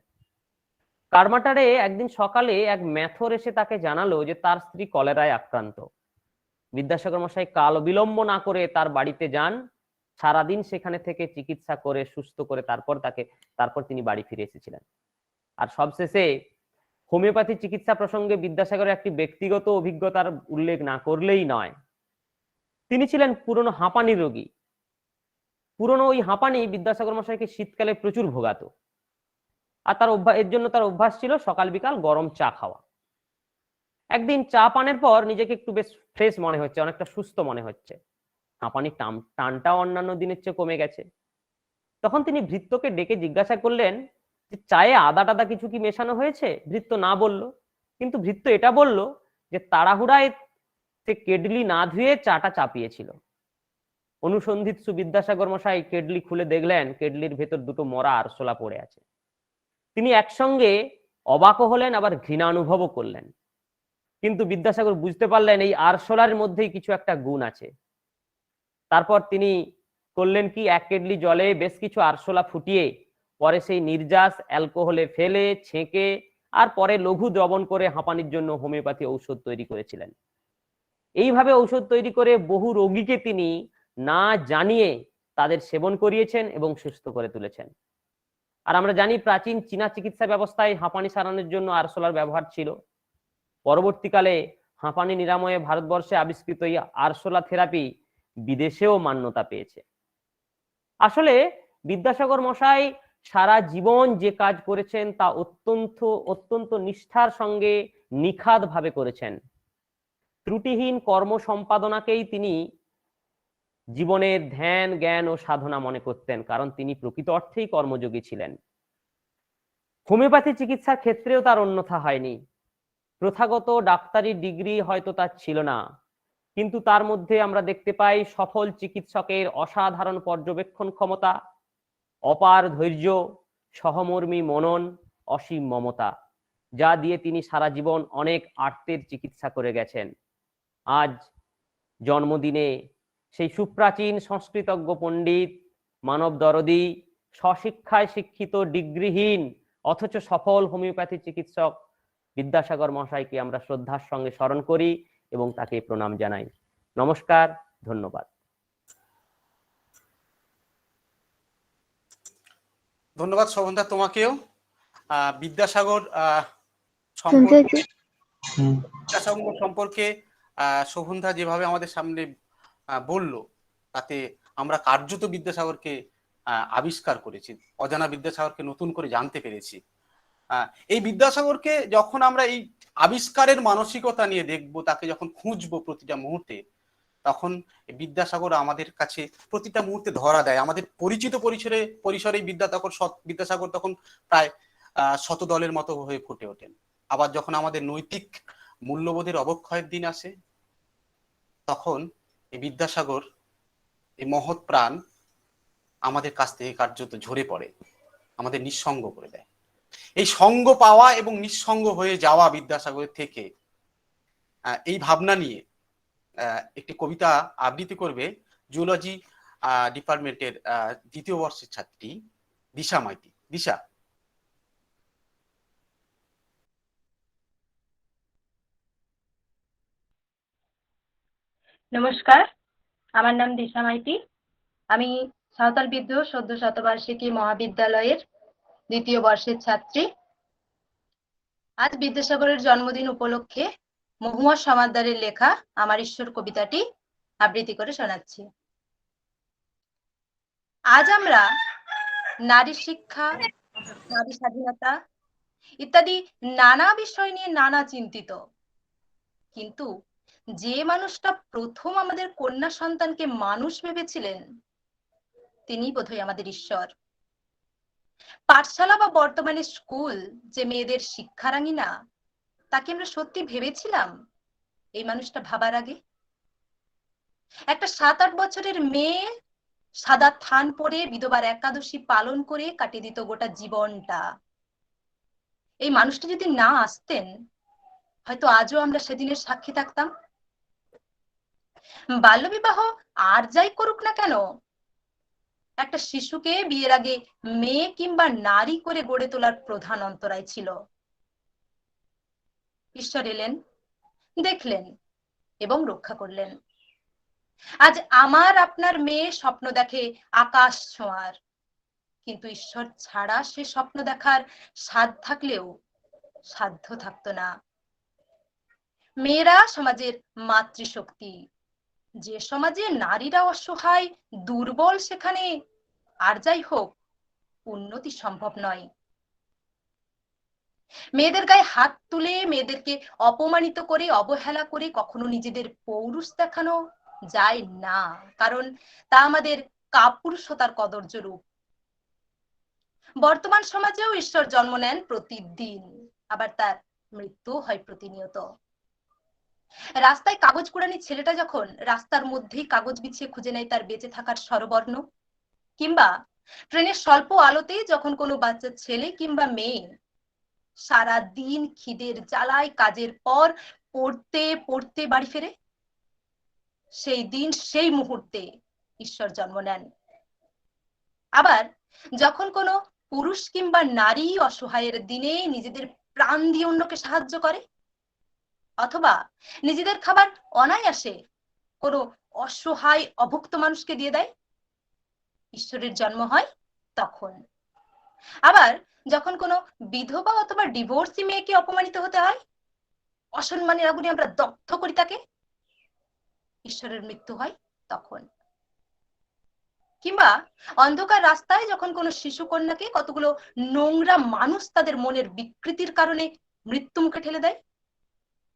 কারমাটারে একদিন সকালে এক ম্যাথর এসে তাকে জানালো যে তার স্ত্রী কলেরায় আক্রান্ত। বিদ্যাসাগর মশাই কাল বিলম্ব না করে তার বাড়িতে যান, সারাদিন সেখানে থেকে চিকিৎসা করে সুস্থ করে তারপর তিনি বাড়ি ফিরে এসেছিলেন। আর সবশেষে হোমিওপ্যাথি চিকিৎসা প্রসঙ্গে বিদ্যাসাগরের একটি ব্যক্তিগত অভিজ্ঞতার উল্লেখ না করলেই নয়। তিনি ছিলেন পুরনো হাঁপানি রোগী। পুরনো ওই হাঁপানি বিদ্যাসাগর মশাইকে শীতকালে প্রচুর ভোগাতো, আর এর জন্য তার অভ্যাস ছিল সকাল বিকাল গরম চা খাওয়া। একদিন চা পানের পর নিজেকে একটু বেশ ফ্রেশ মনে হচ্ছে, অনেকটা সুস্থ মনে হচ্ছে, হাঁপানির টানটাও অন্যান্য দিনের চেয়ে কমে গেছে। তখন তিনি ভৃত্যকে ডেকে জিজ্ঞাসা করলেন যে চায়ে আদা টাদা কিছু কি মেশানো হয়েছে? ভৃত্য না বলল, কিন্তু ভৃত্য এটা বলল যে তাড়াহুড়ায় সে কেডলি না ধুয়ে চাটা চাপিয়েছিল। অনুসন্ধিৎসু বিদ্যাসাগর মশাই কেডলি খুলে দেখলেন কেডলির ভেতর দুটো মরা আরশোলা পড়ে আছে। তিনি একসঙ্গে অবাকও হলেন আবার ঘৃণা অনুভবও করলেন, কিন্তু বিদ্যাসাগর বুঝতে পারলেন এই আরশোলার মধ্যেই কিছু একটা গুণ আছে। তারপর তিনি করলেন কি, এক কেডলি জলে বেশ কিছু আরশোলা ফুটিয়ে পরে সেই নির্যাস অ্যালকোহলে ফেলে ছেঁকে আর পরে লঘু দ্রবণ করে হাঁপানির জন্য হোমিওপ্যাথি ঔষধ তৈরি করেছিলেন। এইভাবে ঔষধ তৈরি করে বহু রোগীকে তিনি না জানিয়ে তাদের সেবন করিয়েছেন এবং সুস্থ করে তুলেছেন। আর আমরা জানি প্রাচীন চীনা চিকিৎসা ব্যবস্থায় হাঁপানি সারানোর জন্য আরশোলার ব্যবহার ছিল। পরবর্তীকালে হাঁপানি নিরাময়ে ভারতবর্ষে আবিষ্কৃত এই আরশোলা থেরাপি বিদেশেও মান্যতা পেয়েছে। আসলে বিদ্যাসাগর মশাই সারা জীবন যে কাজ করেছেন তা অত্যন্ত নিষ্ঠার সঙ্গে নিখাদ ভাবে করেছেন। ত্রুটিহীন কর্ম সম্পাদনাকেই তিনি জীবনের ধ্যান জ্ঞান ও সাধনা মনে করতেন, কারণ তিনি প্রকৃত অর্থেই কর্মযোগী ছিলেন। হোমিওপ্যাথি চিকিৎসার ক্ষেত্রেও তার অন্যথা হয়নি। প্রথাগত ডাক্তারি ডিগ্রি হয়তো তার ছিল না, কিন্তু তার মধ্যে আমরা দেখতে পাই সফল চিকিৎসকের অসাধারণ পর্যবেক্ষণ ক্ষমতা, অপার ধৈর্য, সহমর্মী মনন, অসীম মমতা, যা দিয়ে তিনি সারা জীবন অনেক আর্তের চিকিৎসা করে গেছেন। আজ জন্মদিনে সেই সুপ্রাচীন সংস্কৃতজ্ঞ পণ্ডিত, মানব দরদী, স্বশিক্ষায় শিক্ষিত ডিগ্রিহীন অথচ সফল হোমিওপ্যাথি চিকিৎসক বিদ্যাসাগর মশাইকে আমরা শ্রদ্ধার সঙ্গে স্মরণ করি এবং তাকে প্রণাম জানাই। নমস্কার, ধন্যবাদ। ধন্যবাদ শোভনদা তোমাকেও। বিদ্যাসাগর সম্পর্কে শোভনদা যেভাবে আমাদের সামনে বলল, তাতে আমরা কার্যত বিদ্যাসাগরকে আবিষ্কার করেছি, অজানা বিদ্যাসাগরকে নতুন করে জানতে পেরেছি। এই বিদ্যাসাগরকে যখন আমরা এই আবিষ্কারের মানসিকতা নিয়ে দেখব, তাকে যখন খুঁজবো প্রতিটা মুহূর্তে, তখন বিদ্যাসাগর আমাদের কাছে প্রতিটা মুহূর্তে ধরা দেয়। আমাদের পরিচিত পরিসরে বিদ্যাসাগর তখন প্রায় শতদলের মতো হয়ে ফুটে ওঠেন। আবার যখন আমাদের নৈতিক মূল্যবোধের অবক্ষয়ের দিন আসে, তখন এই বিদ্যাসাগর, এই মহৎ প্রাণ আমাদের কাছ থেকে কার্যত ঝরে পড়ে, আমাদের নিঃসঙ্গ করে দেয়। এই সঙ্গ পাওয়া এবং নিঃসঙ্গ হয়ে যাওয়া বিদ্যাসাগরের থেকে, এই ভাবনা নিয়ে একটি কবিতা আবৃত্তি করবে জুলজি ডিপার্টমেন্টের দ্বিতীয় বর্ষের ছাত্রী দিশা মাইতি। দিশা। নমস্কার, আমার নাম দিশা মাইতি। আমি সাঁওতাল বিদ্রোহ সদ্য শতবার্ষিকী মহাবিদ্যালয়ের দ্বিতীয় বর্ষের ছাত্রী। আজ বিদ্যাসাগরের জন্মদিন উপলক্ষে মহুয়া সমাদ্দারের লেখা আমার ঈশ্বর কবিতাটি আবৃত্তি করে শোনাচ্ছি। আজ আমরা নারী শিক্ষা, নারী স্বাধীনতা ইত্যাদি নানা বিষয় নিয়ে নানা চিন্তিত, কিন্তু যে মানুষটা প্রথম আমাদের কন্যা সন্তানকে মানুষ ভেবেছিলেন, তিনি বোধহয় আমাদের ঈশ্বর। পাঠশালা বা বর্তমানে স্কুল যে মেয়েদের শিক্ষারাঙিনা, তাকে আমরা সত্যি ভেবেছিলাম এই মানুষটা ভাবার আগে? একটা 7-8 বছরের মেয়ে সাদা থান পরে বিধবার একাদশী পালন করে কাটিয়ে দিত গোটা জীবনটা। এই মানুষটা যদি না আসতেন, হয়তো আজও আমরা সেদিনের সাক্ষী থাকতাম। বাল্যবিবাহ আর যাই করুক না কেন, একটা শিশুকে বিয়ের আগে মেয়ে কিংবা নারী করে গড়ে তোলার প্রধান অন্তরায় ছিল ঈশ্বর এলেন, দেখলেন এবং রক্ষা করলেন। আজ আমার আপনার মেয়ে স্বপ্ন দেখে আকাশ ছোঁয়ার, কিন্তু ঈশ্বর ছাড়া সে স্বপ্ন দেখার সাধ্য থাকলেও সাধ্য থাকতো না। মেয়েরা সমাজের মাতৃশক্তি, যে সমাজে নারীরা অসহায় দুর্বল, সেখানে আর যাই হোক উন্নতি সম্ভব নয়। মেয়েদের গায়ে হাত তুলে, মেয়েদেরকে অপমানিত করে, অবহেলা করে কখনো নিজেদের পৌরুষ দেখানো যায় না, কারণ তা আমাদের কাপুরুষতার কদর্য রূপ। বর্তমান সমাজেও ঈশ্বর জন্ম নেন প্রতিদিন, আবার তার মৃত্যু হয় প্রতিনিয়ত। রাস্তায় কাগজ কুড়ানি ছেলেটা যখন রাস্তার মধ্যেই কাগজ বিছিয়ে খুঁজে নেয় তার বেঁচে থাকার স্বরবর্ণ, কিংবা ট্রেনের স্বল্প আলোতেই যখন কোনো বাচ্চা ছেলে কিংবা মেয়ে সারা দিন খিদের জ্বালায় কাজের পর পড়তে পড়তে বাড়ি ফেরে, সেই দিন সেই মুহূর্তে ঈশ্বর জন্ম নেন। আবার যখন কোনো পুরুষ কিংবা নারী অসহায়ের দিনে নিজেদের প্রাণ দিয়ে অন্যকে সাহায্য করে, অথবা নিজেদের খাবার অনায়াসে কোনো অসহায় অভুক্ত মানুষকে দিয়ে দেয়, ঈশ্বরের জন্ম হয় তখন। আবার যখন কোনো বিধবা অথবা ডিভোর্সি মেয়েকে অপমানিত হতে হয়, অসম্মানের আগুনে আমরা দগ্ধ করি তাকে, ঈশ্বরের মৃত্যু হয় তখন। কিংবা অন্ধকার রাস্তায় যখন কোনো শিশু কন্যাকে কতগুলো নোংরা মানুষ তাদের মনের বিকৃতির কারণে মৃত্যু মুখে ঠেলে দেয়,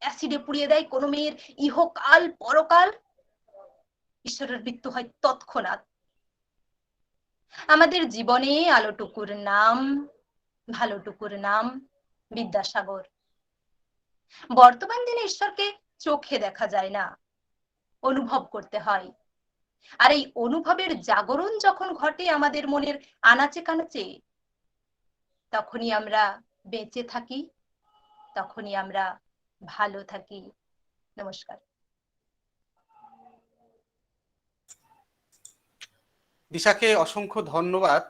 অ্যাসিডে পুড়িয়ে দেয় কোনো মেয়ের ইহকাল পরকাল, ঈশ্বরের মৃত্যু হয় তৎক্ষণাৎ। আমাদের জীবনে আলোটুকুর নাম, ভালোটুকুর নাম বিদ্যাসাগর। বর্তমান দিনে ঈশ্বরকে চোখে দেখা যায় না, অনুভব করতে হয়। আর এই অনুভবের জাগরণ যখন ঘটে আমাদের মনের আনাচে কানাচে, তখনই আমরা বেঁচে থাকি, তখনই আমরা ভালো থাকি। নমস্কার। দিশাকে অসংখ্য ধন্যবাদ।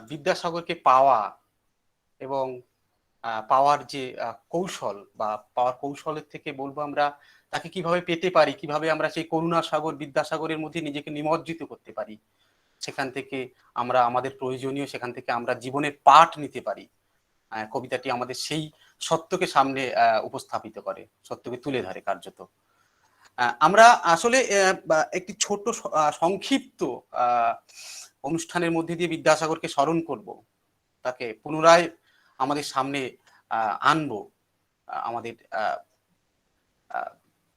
বিদ্যাসাগরকে পাওয়া এবং পাওয়ার যে কৌশল বা পাওয়ার কৌশলের থেকে বলবো আমরা তাকে কিভাবে পেতে পারি, কিভাবে আমরা সেই করুণা সাগর বিদ্যাসাগরের মধ্যে নিজেকে নিমজ্জিত করতে পারি, সেখান থেকে আমরা আমাদের প্রয়োজনীয়, সেখান থেকে আমরা জীবনের পাঠ নিতে পারি। কবিতাটি আমাদের সেই সত্যকে সামনে উপস্থাপিত করে, সত্যকে তুলে ধরে কার্যত। আমরা আসলে একটি ছোট সংক্ষিপ্ত অনুষ্ঠানের মধ্যে দিয়ে বিদ্যাসাগরকে স্মরণ করব, তাকে পুনরায় আমাদের সামনে আনবো, আমাদের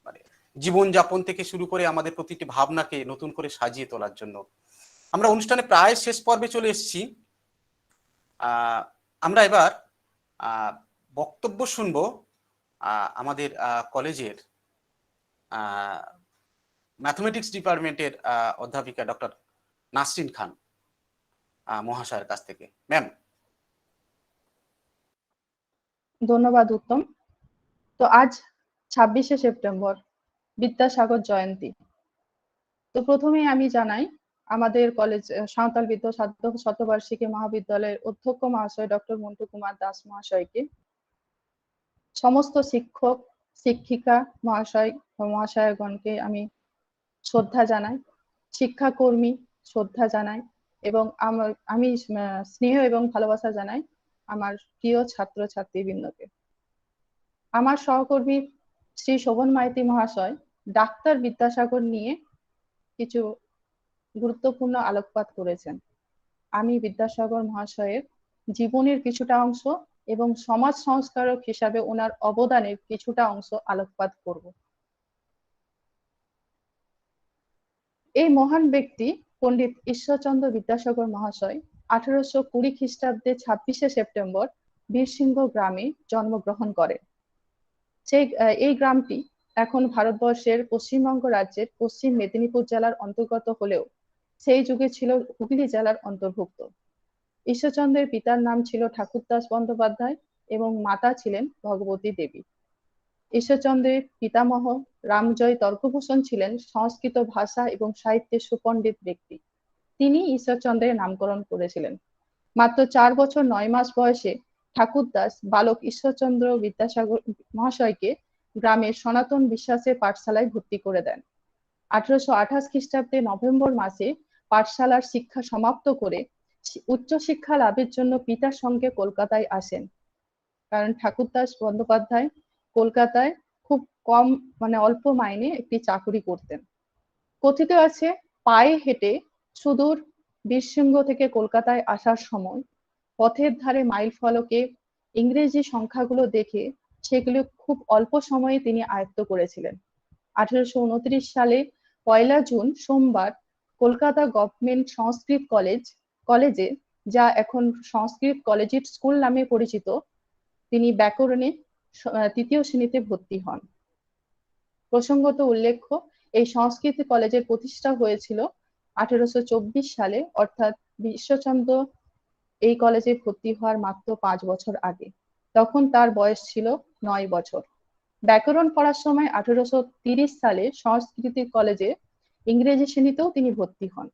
মানে জীবনযাপন থেকে শুরু করে আমাদের প্রতিটি ভাবনাকে নতুন করে সাজিয়ে তোলার জন্য। আমরা অনুষ্ঠানে প্রায় শেষ পর্বে চলে এসেছি। আমরা এবার বক্তব্য শুনবো আমাদের কলেজের ম্যাথমেটিক্স ডিপার্টমেন্টের অধ্যাপিকা ডক্টর নাসরিন খান মহাশয়ের কাছ থেকে। ম্যাম। ধন্যবাদ উত্তম। তো আজ 26শে সেপ্টেম্বর বিদ্যাসাগর জয়ন্তী। তো প্রথমেই আমি জানাই আমাদের কলেজ সাঁওতাল বিদ্যা শতবার্ষিকী মহাবিদ্যালয়ের অধ্যক্ষ মহাশয় ডক্টর মন্টু কুমার দাস মহাশয়কে, সমস্ত শিক্ষক শিক্ষিকা মহাশয়গণকে আমি শ্রদ্ধা জানাই, শিক্ষাকর্মী শ্রদ্ধা জানাই, এবং আমি স্নেহ এবং ভালোবাসা জানাই আমার প্রিয় ছাত্র ছাত্রীবৃন্দকে। আমার সহকর্মী শ্রী শোভন মাইতি মহাশয় ডাক্তার বিদ্যাসাগর নিয়ে কিছু গুরুত্বপূর্ণ আলোকপাত করেছেন। আমি বিদ্যাসাগর মহাশয়ের জীবনের কিছুটা অংশ এবং সমাজ সংস্কারক হিসাবে ওনার অবদানের কিছুটা অংশ আলোকপাত করব। এই মহান ব্যক্তি পণ্ডিত ঈশ্বরচন্দ্র বিদ্যাসাগর মহাশয় 1820 খ্রিস্টাব্দে 26শে সেপ্টেম্বর বীরসিংহ গ্রামে জন্মগ্রহণ করেন। এই গ্রামটি এখন ভারতবর্ষের পশ্চিমবঙ্গ রাজ্যের পশ্চিম মেদিনীপুর জেলার অন্তর্গত হলেও সেই যুগে ছিল হুগলি জেলার অন্তর্ভুক্ত। ঈশ্বরচন্দ্রের পিতার নাম ছিল ঠাকুরদাস বন্দ্যোপাধ্যায় এবং মাতা ছিলেন ভগবতী দেবী। ঈশ্বরচন্দ্রের পিতামহ রামজয় তর্কভূষণ ছিলেন সংস্কৃত ভাষা এবং সাহিত্যের সুপণ্ডিত ব্যক্তি। তিনি ঈশ্বরচন্দ্রের নামকরণ করেছিলেন। মাত্র 4 বছর 9 মাস বয়সে ঠাকুরদাস বালক ঈশ্বরচন্দ্র বিদ্যাসাগর মহাশয়কে গ্রামের সনাতন বিশ্বাসের পাঠশালায় ভর্তি করে দেন। 1828 খ্রিস্টাব্দে নভেম্বর মাসে পাঠশালার শিক্ষা সমাপ্ত করে উচ্চশিক্ষা লাভের জন্য পিতার সঙ্গে কলকাতায় আসেন। কারণ ঠাকুরদাস বন্দ্যোপাধ্যায় কলকাতায় খুব কম অল্প মাইনে একটি চাকুরি করতেন। কথিত আছে পায়ে হেঁটে সুদূর বীরসিংহ থেকে কলকাতায় আসার সময় পথের ধারে মাইল ফলকে ইংরেজি সংখ্যাগুলো দেখে সেগুলো খুব অল্প সময়ে তিনি আয়ত্ত করেছিলেন। 1829 সালে 1 জুন সোমবার কলকাতা গভর্নমেন্ট সংস্কৃত কলেজে, যা এখন সংস্কৃত কলেজিয়েট স্কুল নামে পরিচিত, তিনি ব্যাকরণে 3য় শ্রেণীতে ভর্তি হন। প্রসঙ্গত উল্লেখ্য, এই সংস্কৃত কলেজের প্রতিষ্ঠা হয়েছিল 1824 সালে, অর্থাৎ ঈশ্বরচন্দ্র এই কলেজে ভর্তি হওয়ার মাত্র 5 বছর আগে। তখন তার বয়স ছিল 9 বছর। ব্যাকরণ পড়ার সময় 1830 সালে সংস্কৃত কলেজে ইংরেজি শ্রেণীতেও তিনি ভর্তি হন।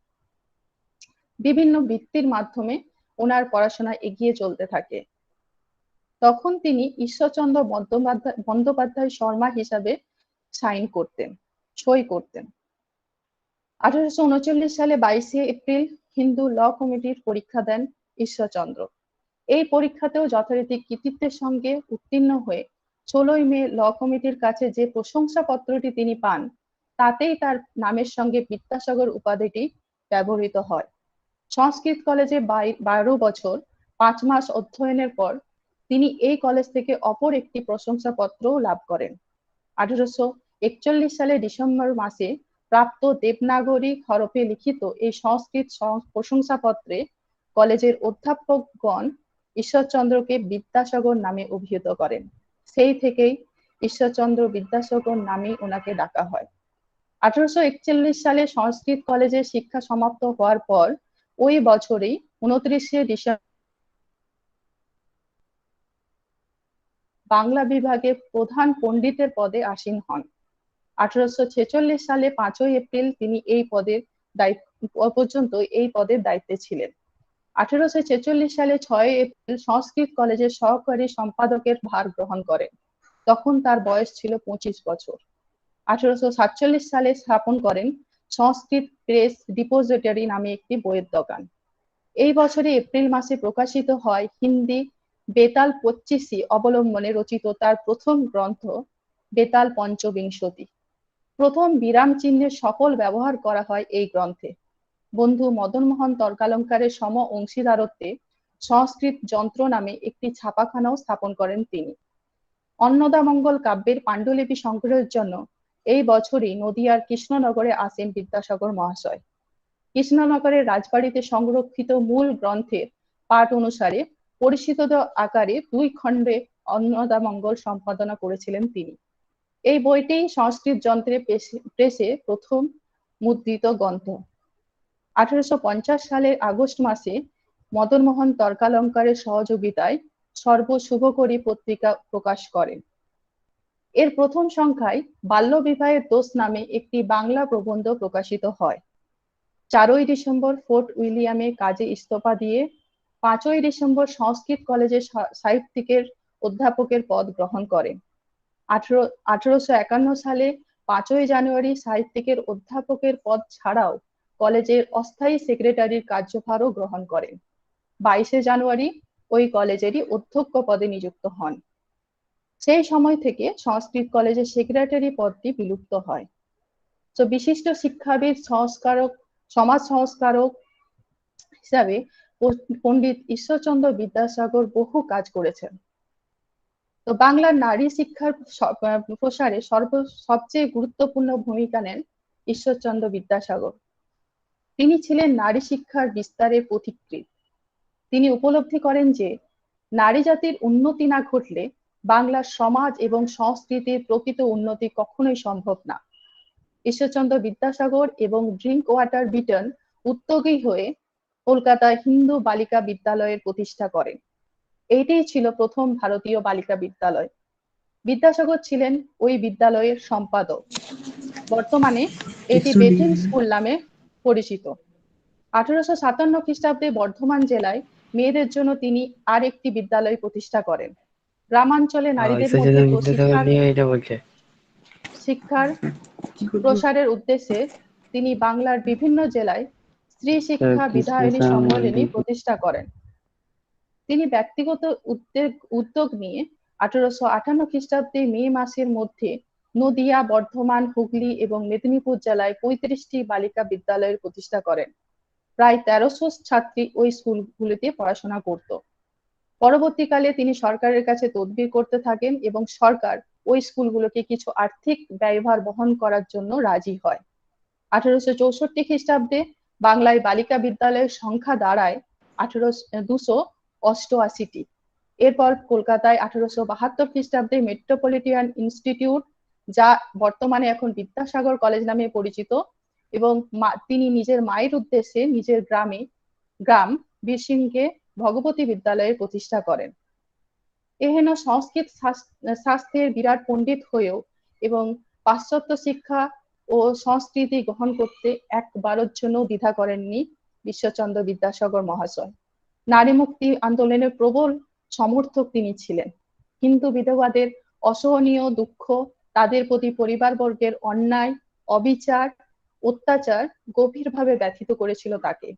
বিভিন্ন বৃত্তির মাধ্যমে ওনার পড়াশোনা এগিয়ে চলতে থাকে। তখন তিনি ঈশ্বরচন্দ্র বন্দ্যোপাধ্যায় শর্মা হিসাবে সই করতেন। 1839 সালে 22 এপ্রিল হিন্দু ল কমিটির পরীক্ষা দেন ঈশ্বরচন্দ্র। এই পরীক্ষাতেও যথারীতি কৃতিত্বের সঙ্গে উত্তীর্ণ হয়ে 16 মে ল কমিটির কাছে যে প্রশংসাপত্রটি তিনি পান, তাতেই তার নামের সঙ্গে বিদ্যাসাগর উপাধিটি ব্যবহৃত হয়। সংস্কৃত কলেজে 12 বছর 5 মাস অধ্যয়নের পর তিনি এই কলেজ থেকে অপর একটি প্রশংসাপত্রও লাভ করেন। 1841 সালে ডিসেম্বর মাসে প্রাপ্ত দেবনাগরী হরফে লিখিত এই সংস্কৃত প্রশংসাপত্রে কলেজের অধ্যাপকগণ ঈশ্বরচন্দ্রকে বিদ্যাসাগর নামে অভিহিত করেন। সেই থেকেই ঈশ্বরচন্দ্র বিদ্যাসাগর নামে ওনাকে ডাকা হয়। 1841 সালে সংস্কৃত কলেজে শিক্ষা সমাপ্ত হওয়ার পর ওই বছরেই 29 ডিসেম্বর বাংলা বিভাগে প্রধান পণ্ডিতের পদে আসীন হন। 1846 সালে 5 এপ্রিল তিনি এই পদের দায়িত্বে ছিলেন। 1846 সালে 6 এপ্রিল সংস্কৃত কলেজের সহকারী সম্পাদকের ভার গ্রহণ করেন। তখন তার বয়স ছিল 25 বছর। 1847 সালে স্থাপন করেন সংস্কৃত প্রেস ডিপোজিটরি নামে একটি বইয়ের দোকান। এই বছরে এপ্রিল মাসে প্রকাশিত হয় হিন্দি বেতাল 25 অবলম্বনে রচিত তার প্রথম গ্রন্থ বেতাল পঞ্চবিংশতি। প্রথম বিরাম চিহ্নের সকল ব্যবহার করা হয় এই গ্রন্থে। বন্ধু মদনমোহন তর্কালঙ্কারের সম অংশীদারত্বে সংস্কৃত যন্ত্র নামে একটি ছাপাখানাও স্থাপন করেন তিনি। অন্নদামঙ্গল কাব্যের পাণ্ডুলিপি সংগ্রহের জন্য এই বছরই নদিয়ার কৃষ্ণনগরে আসেন বিদ্যাসাগর মহাশয়। কৃষ্ণনগরের রাজবাড়িতে সংরক্ষিত মূল গ্রন্থের পাঠ অনুসারে পরিশোধিত আকারে 2 খণ্ডে অন্নদামঙ্গল সম্পাদনা করেছিলেন তিনি। এই বইটি সংস্কৃত যন্ত্রে প্রেসে প্রথম মুদ্রিত গ্রন্থ। 1850 সালের আগস্ট মাসে মদনমোহন তর্কালঙ্কারের সহযোগিতায় সর্বশুভকরী পত্রিকা প্রকাশ করেন। এর প্রথম সংখ্যায় বাল্যবিবাহের দোষ নামে একটি বাংলা প্রবন্ধ প্রকাশিত হয়। 4 ডিসেম্বর ফোর্ট উইলিয়ামে কাজে ইস্তফা দিয়ে 5 ডিসেম্বর সংস্কৃত কলেজের সাহিত্যিকের অধ্যাপকের পদ গ্রহণ করেন। 1851 সালে 5 জানুয়ারি সাহিত্যিকের অধ্যাপকের পদ ছাড়াও কলেজের অস্থায়ী সেক্রেটারির কার্যভারও গ্রহণ করেন। 22 জানুয়ারি ওই কলেজেরই অধ্যক্ষ পদে নিযুক্ত হন। সেই সময় থেকে সংস্কৃত কলেজের সেক্রেটারি পদটি বিলুপ্ত হয়। তো বিশিষ্ট শিক্ষাবিদ, সমাজ সংস্কারক হিসাবে পণ্ডিত ঈশ্বরচন্দ্র বিদ্যাসাগর বহু কাজ করেছেন। তো বাংলার নারী শিক্ষার প্রসারে সবচেয়ে গুরুত্বপূর্ণ ভূমিকা নেন ঈশ্বরচন্দ্র বিদ্যাসাগর। তিনি ছিলেন নারী শিক্ষার বিস্তারের পথিকৃৎ। তিনি উপলব্ধি করেন যে নারী জাতির উন্নতি না ঘটলে বাংলার সমাজ এবং সংস্কৃতির প্রকৃত উন্নতি কখনোই সম্ভব না। ঈশ্বরচন্দ্র বিদ্যাসাগর এবং ড্রিঙ্ক ওয়াটার বিটন উদ্যোগী হয়ে কলকাতায় হিন্দু বালিকা বিদ্যালয়ের প্রতিষ্ঠা করেন। এইটাই ছিল প্রথম ভারতীয় বালিকা বিদ্যালয়। বিদ্যাসাগর ছিলেন ওই বিদ্যালয়ের সম্পাদক। বর্তমানে এটি বেথিন স্কুল নামে পরিচিত। 1857 খ্রিস্টাব্দে বর্ধমান জেলায় মেয়েদের জন্য তিনি আরেকটি বিদ্যালয় প্রতিষ্ঠা করেন। গ্রামাঞ্চলে নারীদের ঈশ্বরচন্দ্র মধ্যে বিদ্যাসাগর নিয়ে এটা বলছে। শিক্ষার প্রসারের উদ্দেশ্যে তিনি বাংলার বিভিন্ন জেলায় স্ত্রী শিক্ষা বিধায়নী সম্মেলনী প্রতিষ্ঠা করেন। তিনি ব্যক্তিগত উদ্যোগ নিয়ে 1858 খ্রিস্টাব্দে মে মাসের মধ্যে নদিয়া, বর্ধমান, হুগলি এবং মেদিনীপুর জেলায় 35টি বালিকা বিদ্যালয়ের প্রতিষ্ঠা করেন। প্রায় 1300 ছাত্রী ওই স্কুলগুলিতে পড়াশোনা করত। পরবর্তীকালে তিনি সরকারের কাছে তদবির করতে থাকেন এবং সরকার ওই স্কুলগুলোকে কিছু আর্থিক ব্যয়ভার বহন করার জন্য রাজি হয়। 1864 খ্রিস্টাব্দে বাংলায় বালিকা বিদ্যালয়ের সংখ্যা দাঁড়ায় 288টি। এরপর কলকাতায় 1872 খ্রিস্টাব্দে মেট্রোপলিটন ইনস্টিটিউট, যা বর্তমানে এখন বিদ্যাসাগর কলেজ নামে পরিচিত, এবং তিনি নিজের মায়ের উদ্দেশ্যে নিজের গ্রাম বীরসিংহে ভগবতী বিদ্যালয়ের প্রতিষ্ঠা করেন। এহেন সংস্কৃত শাস্ত্রের বিরাট পণ্ডিত হয়েও এবং পাশ্চাত্য শিক্ষা ও সংস্কৃতি গ্রহণ করতে একবারের জন্য দ্বিধা করেননি ঈশ্বরচন্দ্র বিদ্যাসাগর মহাশয়। নারী মুক্তি আন্দোলনের প্রবল সমর্থক তিনি ছিলেন। হিন্দু বিধবাদের অসহনীয় দুঃখ, তাদের প্রতি পরিবারবর্গের অন্যায়, অবিচার, অত্যাচার গভীরভাবে ব্যথিত করেছিল তাকে।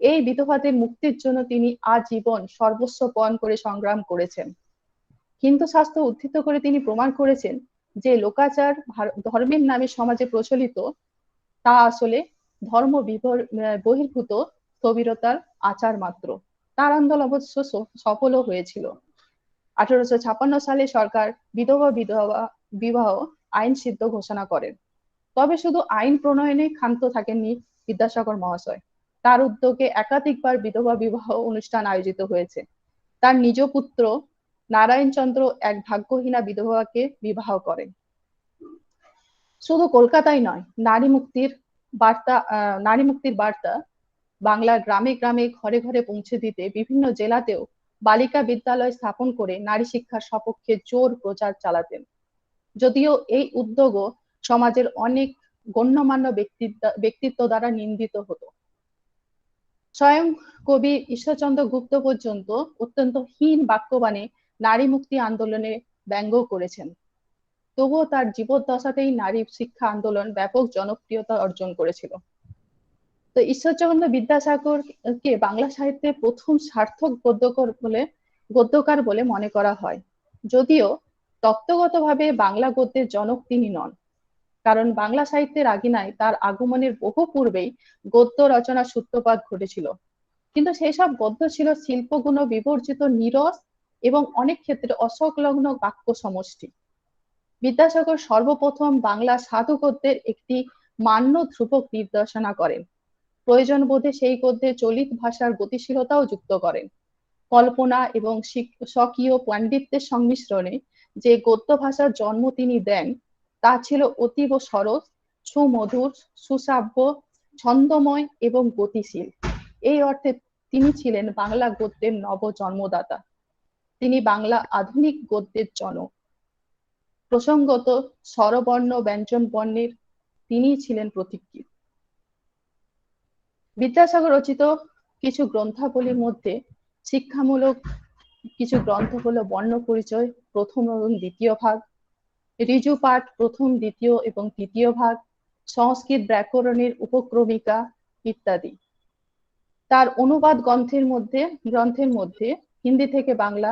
এই বিধবাদের মুক্তির জন্য তিনি আজীবন সর্বস্ব পণ করে সংগ্রাম করেছেন। হিন্দু শাস্ত্র উদ্ধৃত করে তিনি প্রমাণ করেছেন যে লোকাচার ধর্মের নামে সমাজে প্রচলিত, তা আসলে ধর্ম বহির্ভূত স্থবিরতার আচার মাত্র। তার আন্দোলন অবশ্য সফলও হয়েছিল। 1856 সালে সরকার বিধবা বিবাহ আইন সিদ্ধ ঘোষণা করেন। তবে শুধু আইন প্রণয়নে ক্ষান্ত থাকেননি বিদ্যাসাগর মহাশয়। তার উদ্যোগে একাধিকবার বিধবা বিবাহ অনুষ্ঠান আয়োজিত হয়েছে। তার নিজ পুত্র নারায়ণচন্দ্র এক ভাগ্যহীনা বিধবাকে বিবাহ করেন। শুধু কলকাতায় নয়, নারী মুক্তির বার্তা বাংলার গ্রামে গ্রামে ঘরে ঘরে পৌঁছে দিতে বিভিন্ন জেলাতেও বালিকা বিদ্যালয় স্থাপন করে নারী শিক্ষার সপক্ষে জোর প্রচার চালাতেন। যদিও এই উদ্যোগও সমাজের অনেক গণ্যমান্য ব্যক্তিত্ব দ্বারা নিন্দিত হতো। স্বয়ং কবি ঈশ্বরচন্দ্র গুপ্ত পর্যন্ত অত্যন্ত হীন বাক্যবাণে নারী মুক্তি আন্দোলনে ব্যঙ্গ করেছেন। তবুও তার জীবদ্দশাতেই নারী শিক্ষা আন্দোলন ব্যাপক জনপ্রিয়তা অর্জন করেছিল। তো ঈশ্বরচন্দ্র বিদ্যাসাগরকে বাংলা সাহিত্যে প্রথম সার্থক গদ্যকার বলে মনে করা হয়। যদিও তত্ত্বগতভাবে বাংলা গদ্যের জনক তিনি নন, কারণ বাংলা সাহিত্যের আগিনায় তার আগমনের বহু পূর্বেই গদ্য রচনার সূত্রপাত ঘটেছিল। কিন্তু সেই সব গদ্য ছিল শিল্পগুণ বিবর্জিত, নীরস এবং অনেক ক্ষেত্রে অসংলগ্ন বাক্য সমষ্টি। বিদ্যাসাগর সর্বপ্রথম বাংলা সাধু গদ্যের একটি মান্য ধ্রুপক নির্দেশনা করেন। প্রয়োজন বোধে সেই গদ্যে চলিত ভাষার গতিশীলতাও যুক্ত করেন। কল্পনা এবং স্বকীয় পাণ্ডিত্যের সংমিশ্রণে যে গদ্য ভাষার জন্ম তিনি দেন, তা ছিল অতীব সরস, সুমধুর, সুশ্রাব্য, ছন্দময় এবং গতিশীল। এই অর্থে তিনি ছিলেন বাংলা গদ্যের নব জন্মদাতা। তিনি বাংলা আধুনিক গদ্যের জনক। প্রসঙ্গত স্বরবর্ণ ব্যঞ্জন বর্ণের তিনি ছিলেন প্রতীকী। বিদ্যাসাগর রচিত কিছু গ্রন্থাবলীর মধ্যে শিক্ষামূলক কিছু গ্রন্থ হলো বর্ণ পরিচয় প্রথম এবং দ্বিতীয় ভাগ, ঋজু পাঠ প্রথম, দ্বিতীয় এবং তৃতীয় ভাগ, সংস্কৃত ব্যাকরণের উপক্রমিকা ইত্যাদি। তার অনুবাদ গ্রন্থের মধ্যে হিন্দি থেকে বাংলা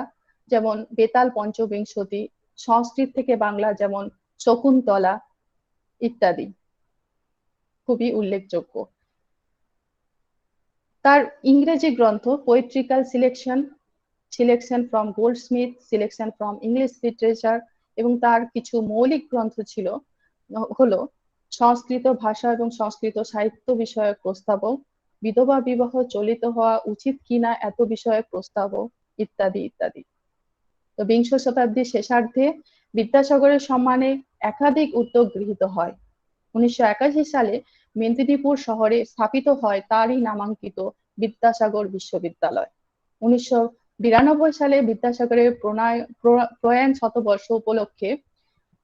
যেমন বেতাল পঞ্চবিংশতি, সংস্কৃত থেকে বাংলা যেমন শকুন্তলা ইত্যাদি খুবই উল্লেখযোগ্য। তার ইংরেজি গ্রন্থ poetical selection from Goldsmith, selection from English literature, এবং তার কিছু মৌলিক গ্রন্থ হলো সংস্কৃত ভাষা এবং সংস্কৃত সাহিত্য বিষয়ক প্রস্তাবক, বিধবা বিবাহ চলিত হওয়া উচিত কিনা এত বিষয়ক প্রস্তাবক ইত্যাদি ইত্যাদি। তো বিংশ শতাব্দীর শেষার্ধে বিদ্যাসাগরের সম্মানে একাধিক উদ্যোগ গৃহীত হয়। 1981 সালে মেদিনীপুর শহরে স্থাপিত হয় তারই নামাঙ্কিত বিদ্যাসাগর বিশ্ববিদ্যালয়। 1992 সালে বিদ্যাসাগরের প্রয়াণ শতবর্ষ উপলক্ষে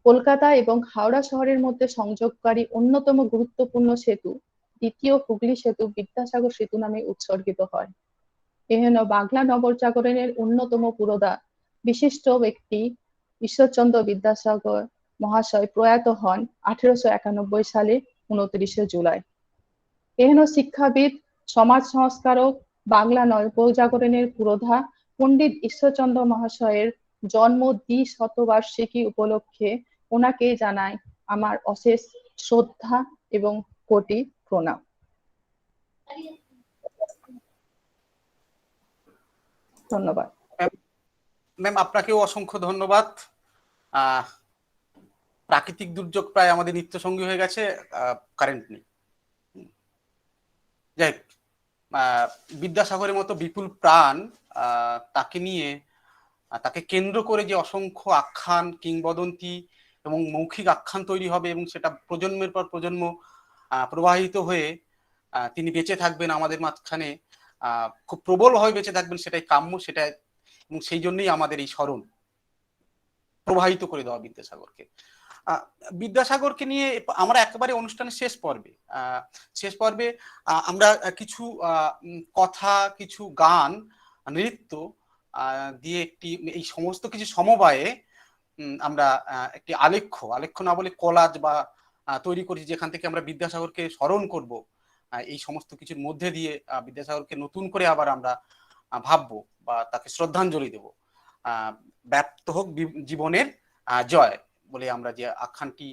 কলকাতা এবং হাওড়া শহরের মধ্যে সংযোগকারী অন্যতম গুরুত্বপূর্ণ সেতু, দ্বিতীয় হুগলি সেতু বিদ্যাসাগর সেতু নামে উৎসর্গিত হয়। এহেন বাংলা নবজাগরণের অন্যতম পুরোধা বিশিষ্ট ব্যক্তি ঈশ্বরচন্দ্র বিদ্যাসাগর মহাশয় প্রয়াত হন 1891 সালে 29 জুলাই। এহেন শিক্ষাবিদ, সমাজ সংস্কারক, বাংলা নবজাগরণের পুরোধা পণ্ডিত ঈশ্বরচন্দ্র মহাশয়ের জন্ম দ্বি-শতবার্ষিকী উপলক্ষে ওনাকে জানাই আমার অশেষ শ্রদ্ধা এবং কোটি প্রণাম। ধন্যবাদ। ম্যাম, আপনাকেও অসংখ্য ধন্যবাদ। প্রাকৃতিক দুর্যোগ প্রায় আমাদের নিত্যসঙ্গী হয়ে গেছে, কারেন্ট নেই। যাই হোক, বিদ্যাসাগরের মতো বিপুল প্রাণ, তাকে নিয়ে, তাকে কেন্দ্র করে যে অসংখ্য আখ্যান, কিংবদন্তি এবং মৌখিক আখ্যান তৈরি হবে এবং সেটা প্রজন্মের পর প্রজন্ম প্রবাহিত হয়ে তিনি বেঁচে থাকবেন আমাদের মাঝখানে, খুব প্রবলভাবে বেঁচে থাকবেন, সেটাই কাম্য, সেটাই, এবং সেই জন্যই আমাদের এই স্মরণ প্রবাহিত করে দেওয়া বিদ্যাসাগরকে। বিদ্যাসাগরকে নিয়ে আমরা একেবারে অনুষ্ঠানের শেষ পর্বে আমরা কিছু কথা, কিছু গান, নৃত্য দিয়ে একটি এই সমস্ত কিছু সমবায়ে আমরা একটি আলেখ্য না বলে কলাজ বা তৈরি করেছি, যেখান থেকে আমরা বিদ্যাসাগরকে স্মরণ করব। এই সমস্ত কিছুর মধ্যে দিয়ে বিদ্যাসাগরকে নতুন করে আবার আমরা ভাববো বা তাকে শ্রদ্ধাঞ্জলি দেব। ব্যর্থ হোক জীবনের জয় বলে আমরা যে আখ্যানটি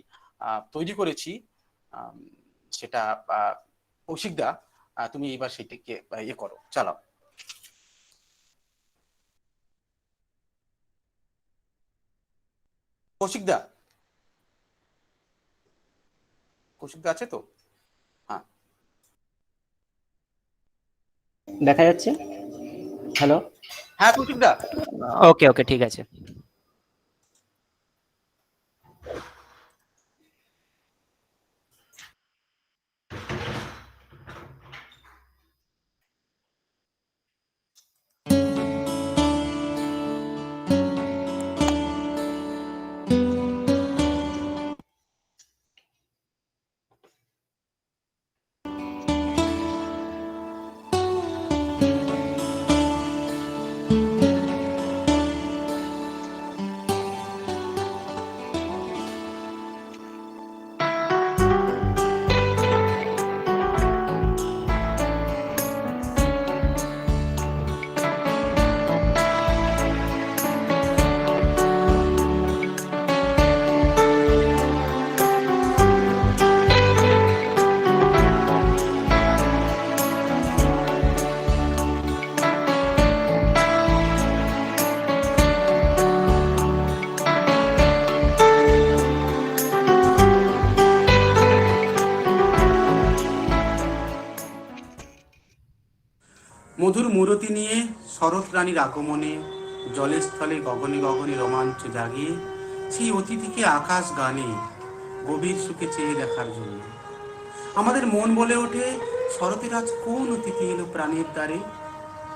তৈরি করেছি, সেটা কৌশিকদা তুমি এবার সেটিকে ইয়ে করো, চালাও। কৌশিকদা আছে তো? হ্যাঁ, দেখা যাচ্ছে? হ্যালো, হ্যাঁ কৌশিকদা। ওকে ওকে, ঠিক আছে। মধুর মূরতি নিয়ে শরৎ রানীর আগমনে জলে স্থলে গগনে গগনে রোমাঞ্চ জাগিয়ে সেই অতিথিকে আকাশ গানে গভীর সুখে চেয়ে দেখার জন্য আমাদের মন বলে ওঠে, শরতের আজ কোন অতিথি এলো প্রাণের দ্বারে।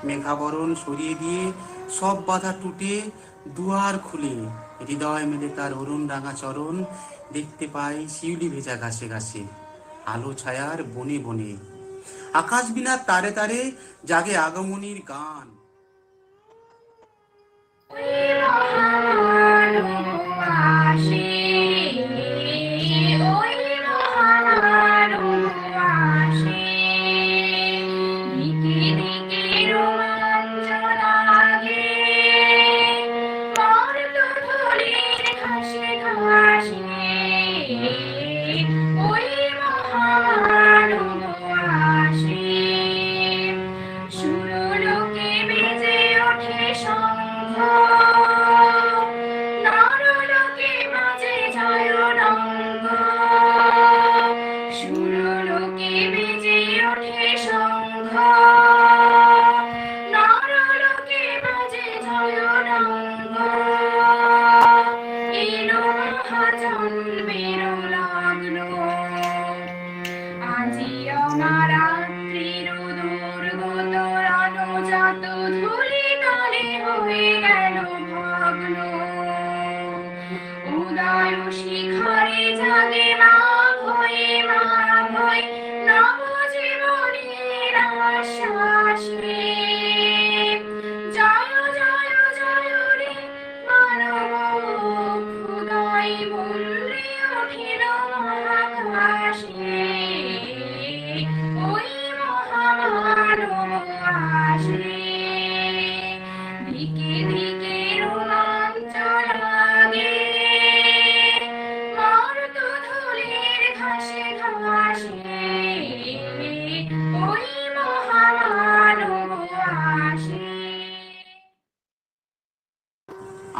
মেঘাবরণ সরিয়ে দিয়ে সব বাধা টুটে দুয়ার খুলে হৃদয় মেলে তার অরুণ রাঙা চরণ, দেখতে পাই শিউলি ভেজা ঘাসে ঘাসে, আলো ছায়ার বনে বনে, আকাশ বিনা তারে তারে জাগে আগমনীর গান।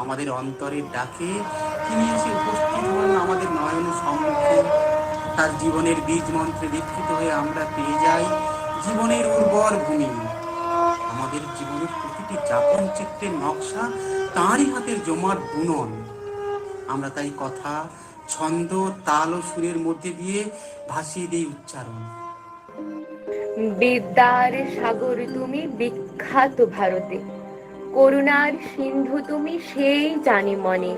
আমাদের অন্তরের ডাকে তিনি এসে উপস্থিত হন আমাদের নয়ন সম্মুখে। তার জীবনের বীজ মন্ত্রে দীক্ষিত হয়ে আমরা পেয়ে যাই জীবনের উর্বর ভূমি। আমাদের জীবনের প্রতিটি যাপন চিত্রের নকশা তাঁরই হাতের জমাট বুনন। আমরা তাই কথা, ছন্দ, তাল ও সুরের মধ্যে দিয়ে ভাসিয়ে দিই উচ্চারণ। বিদ্যার সাগর তুমি বিখ্যাত ভারতে, করুণার সিন্ধু তুমি সেই জানি মনে।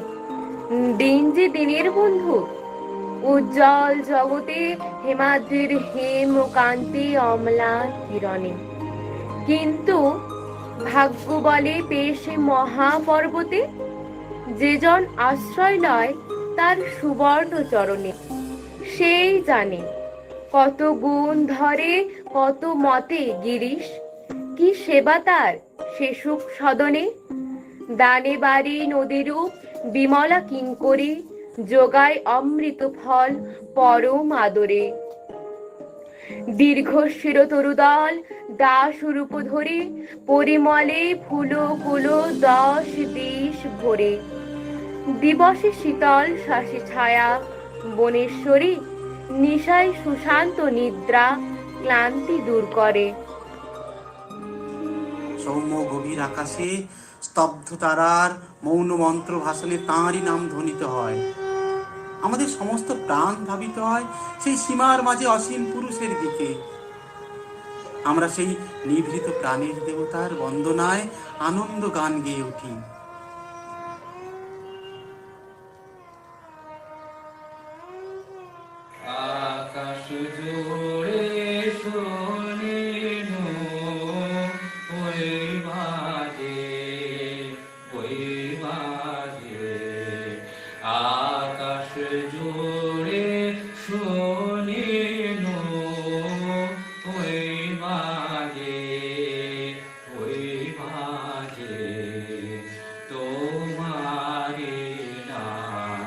দিন যে দিনের বন্ধু, উজ্জ্বল জগতে হেমাদ্রির হেম কান্তি অম্লান কিরণে। কিন্তু ভাগ্য বলে পেয়ে সে মহাপর্বতে, যে জন আশ্রয় লয় তার সুবর্ণ চরণে। সেই জানে কত গুণ ধরে কত মতে গিরিশ, কি সেবা তার সে সুখ সদনে। দানে বাড়ি নদীরূপ বিমলা কিঙ্করী, যোগায় অমৃত ফল পরম আদরে। দীর্ঘ শির তরুদল দাস রূপ ধরে, পরিমলে ফুলো কুলো 10 দিশ ভরে। দিবসে শীতল শাসী ছায়া বনেশ্বরী, নিশায় সুশান্ত নিদ্রা ক্লান্তি দূর করে। সৌম্য গভীর আকাশে স্তব্ধ তারার মৌন মন্ত্র ভাষণে তাঁরই নাম ধ্বনিত হয়। আমাদের সমস্ত প্রাণ ধাবিত হয় সেই সীমার মাঝে অসীম পুরুষের দিকে। আমরা সেই নিভৃত প্রাণের দেবতার বন্দনায় আনন্দ গান গেয়ে উঠি। আকাশ জুড়ে শোনেন ওই বাজে, ওই বাজে। আকাশ জুড়ে শোনেন ওই বাজে, ওই বাজে। তোমারি নাম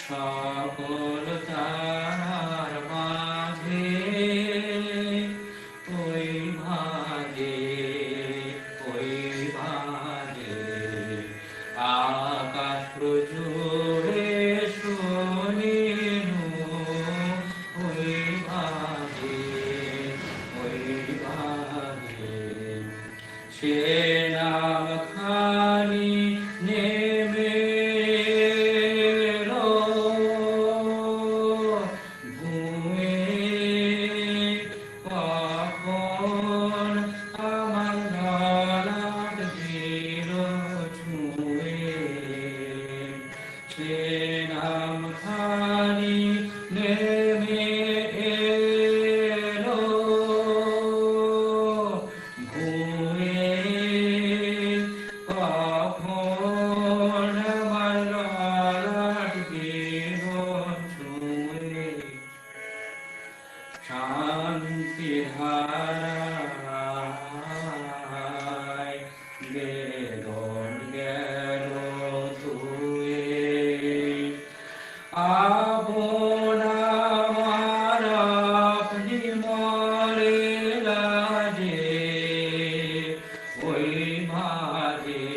সকল তারার মাঝে, ওই ভাগে, ওই ভাগে। আকাশ জুড়ে শোনেন ওই ভাগে, ওই ভাগে। সে নাম খানি নেমে এলো ভূমে, কখন আমার ললাট দিল ছুঁয়ে। সে নাম খানি নেমে এলো ভূমে, কখন আমার ললাট দিল ছুঁয়ে। শান্তি ধারায় বেদন গেল ধুয়ে, আপন আমার আপনি মরে লাজে, ওই বাজে,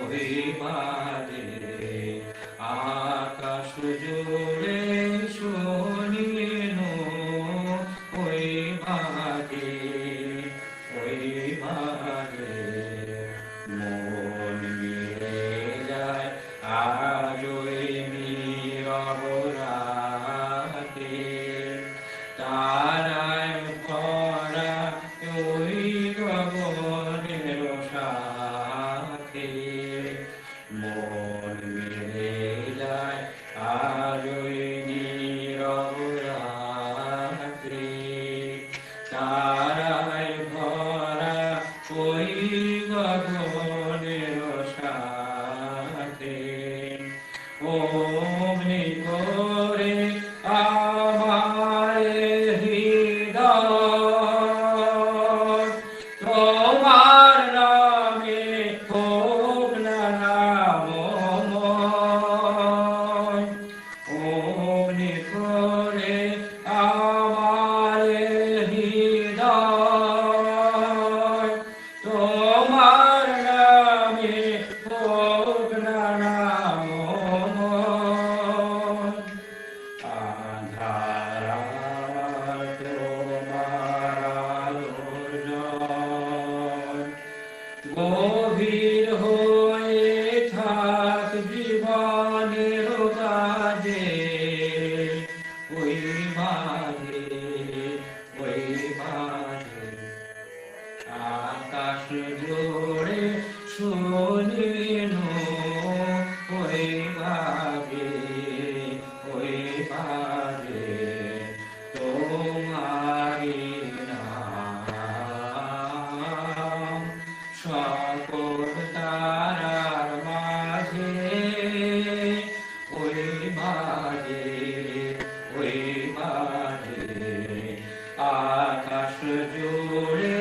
ওই বাজে। আকাশ জুড়ে শোনেন ওই বাজে, ওই বাজে। মন মিলে যায় আজ ওই নীরব রাতে, তারায় ভরা ওই গগনের সাথে। মন মিলে যায় আজ ওই নীরব রাতে, তারায় ভরা ওই গগনের সাথে। অমনি করে আমার তোমারি নাম সকল তারার মাঝে ওই মাঝে ওই মাঝে আকাশ জুড়ে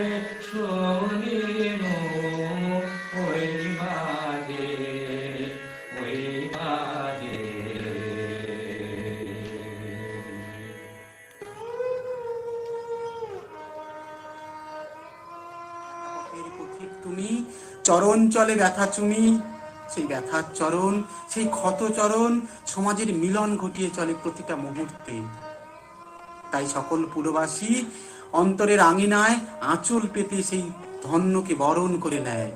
শোনিল ওই মাঝে ওই মাঝে। পথের পথিক তুমি, চরণ চলে ব্যথা চুমি, সেই ব্যথার চরণ, সেই ক্ষত চরণ সমাজের মিলন ঘটিয়ে চলে প্রতিটা মুহূর্তে। তাই সকল পুরবাসী অন্তরের আঙিনায় আঁচল পেতে সেই ধন্যকে বরণ করে নেয়।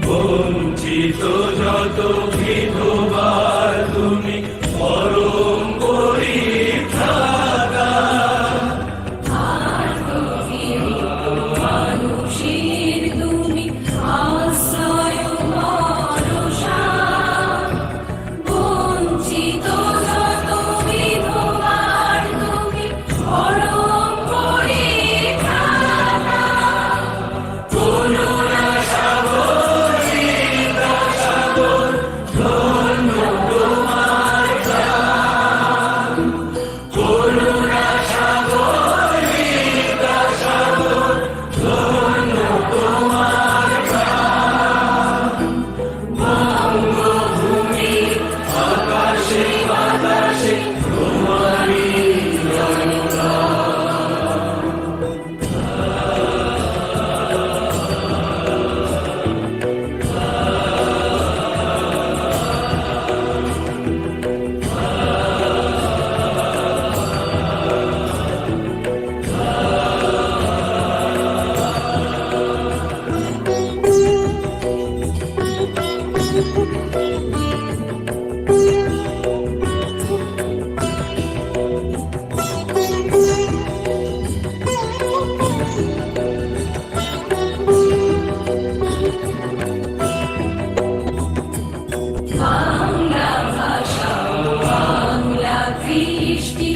বঞ্চিত যত বিধবার তুমি পরম পরিত্রাতা। মানুষের তুমি আশ্রয় ভরসা, বঞ্চিত যত বিধবার তুমি পরম পরিত্রাতা। করুণা সাগর চিন্তাসাগর ধন্য তোমার প্রাণ। করুণা সাগর চিন্তাসাগর ধন্য তোমার প্রাণ। বঙ্গভূমি আকাশে বাতাসে তোমারই জয়গান। বাংলা ভাষা বাংলা কৃষ্টি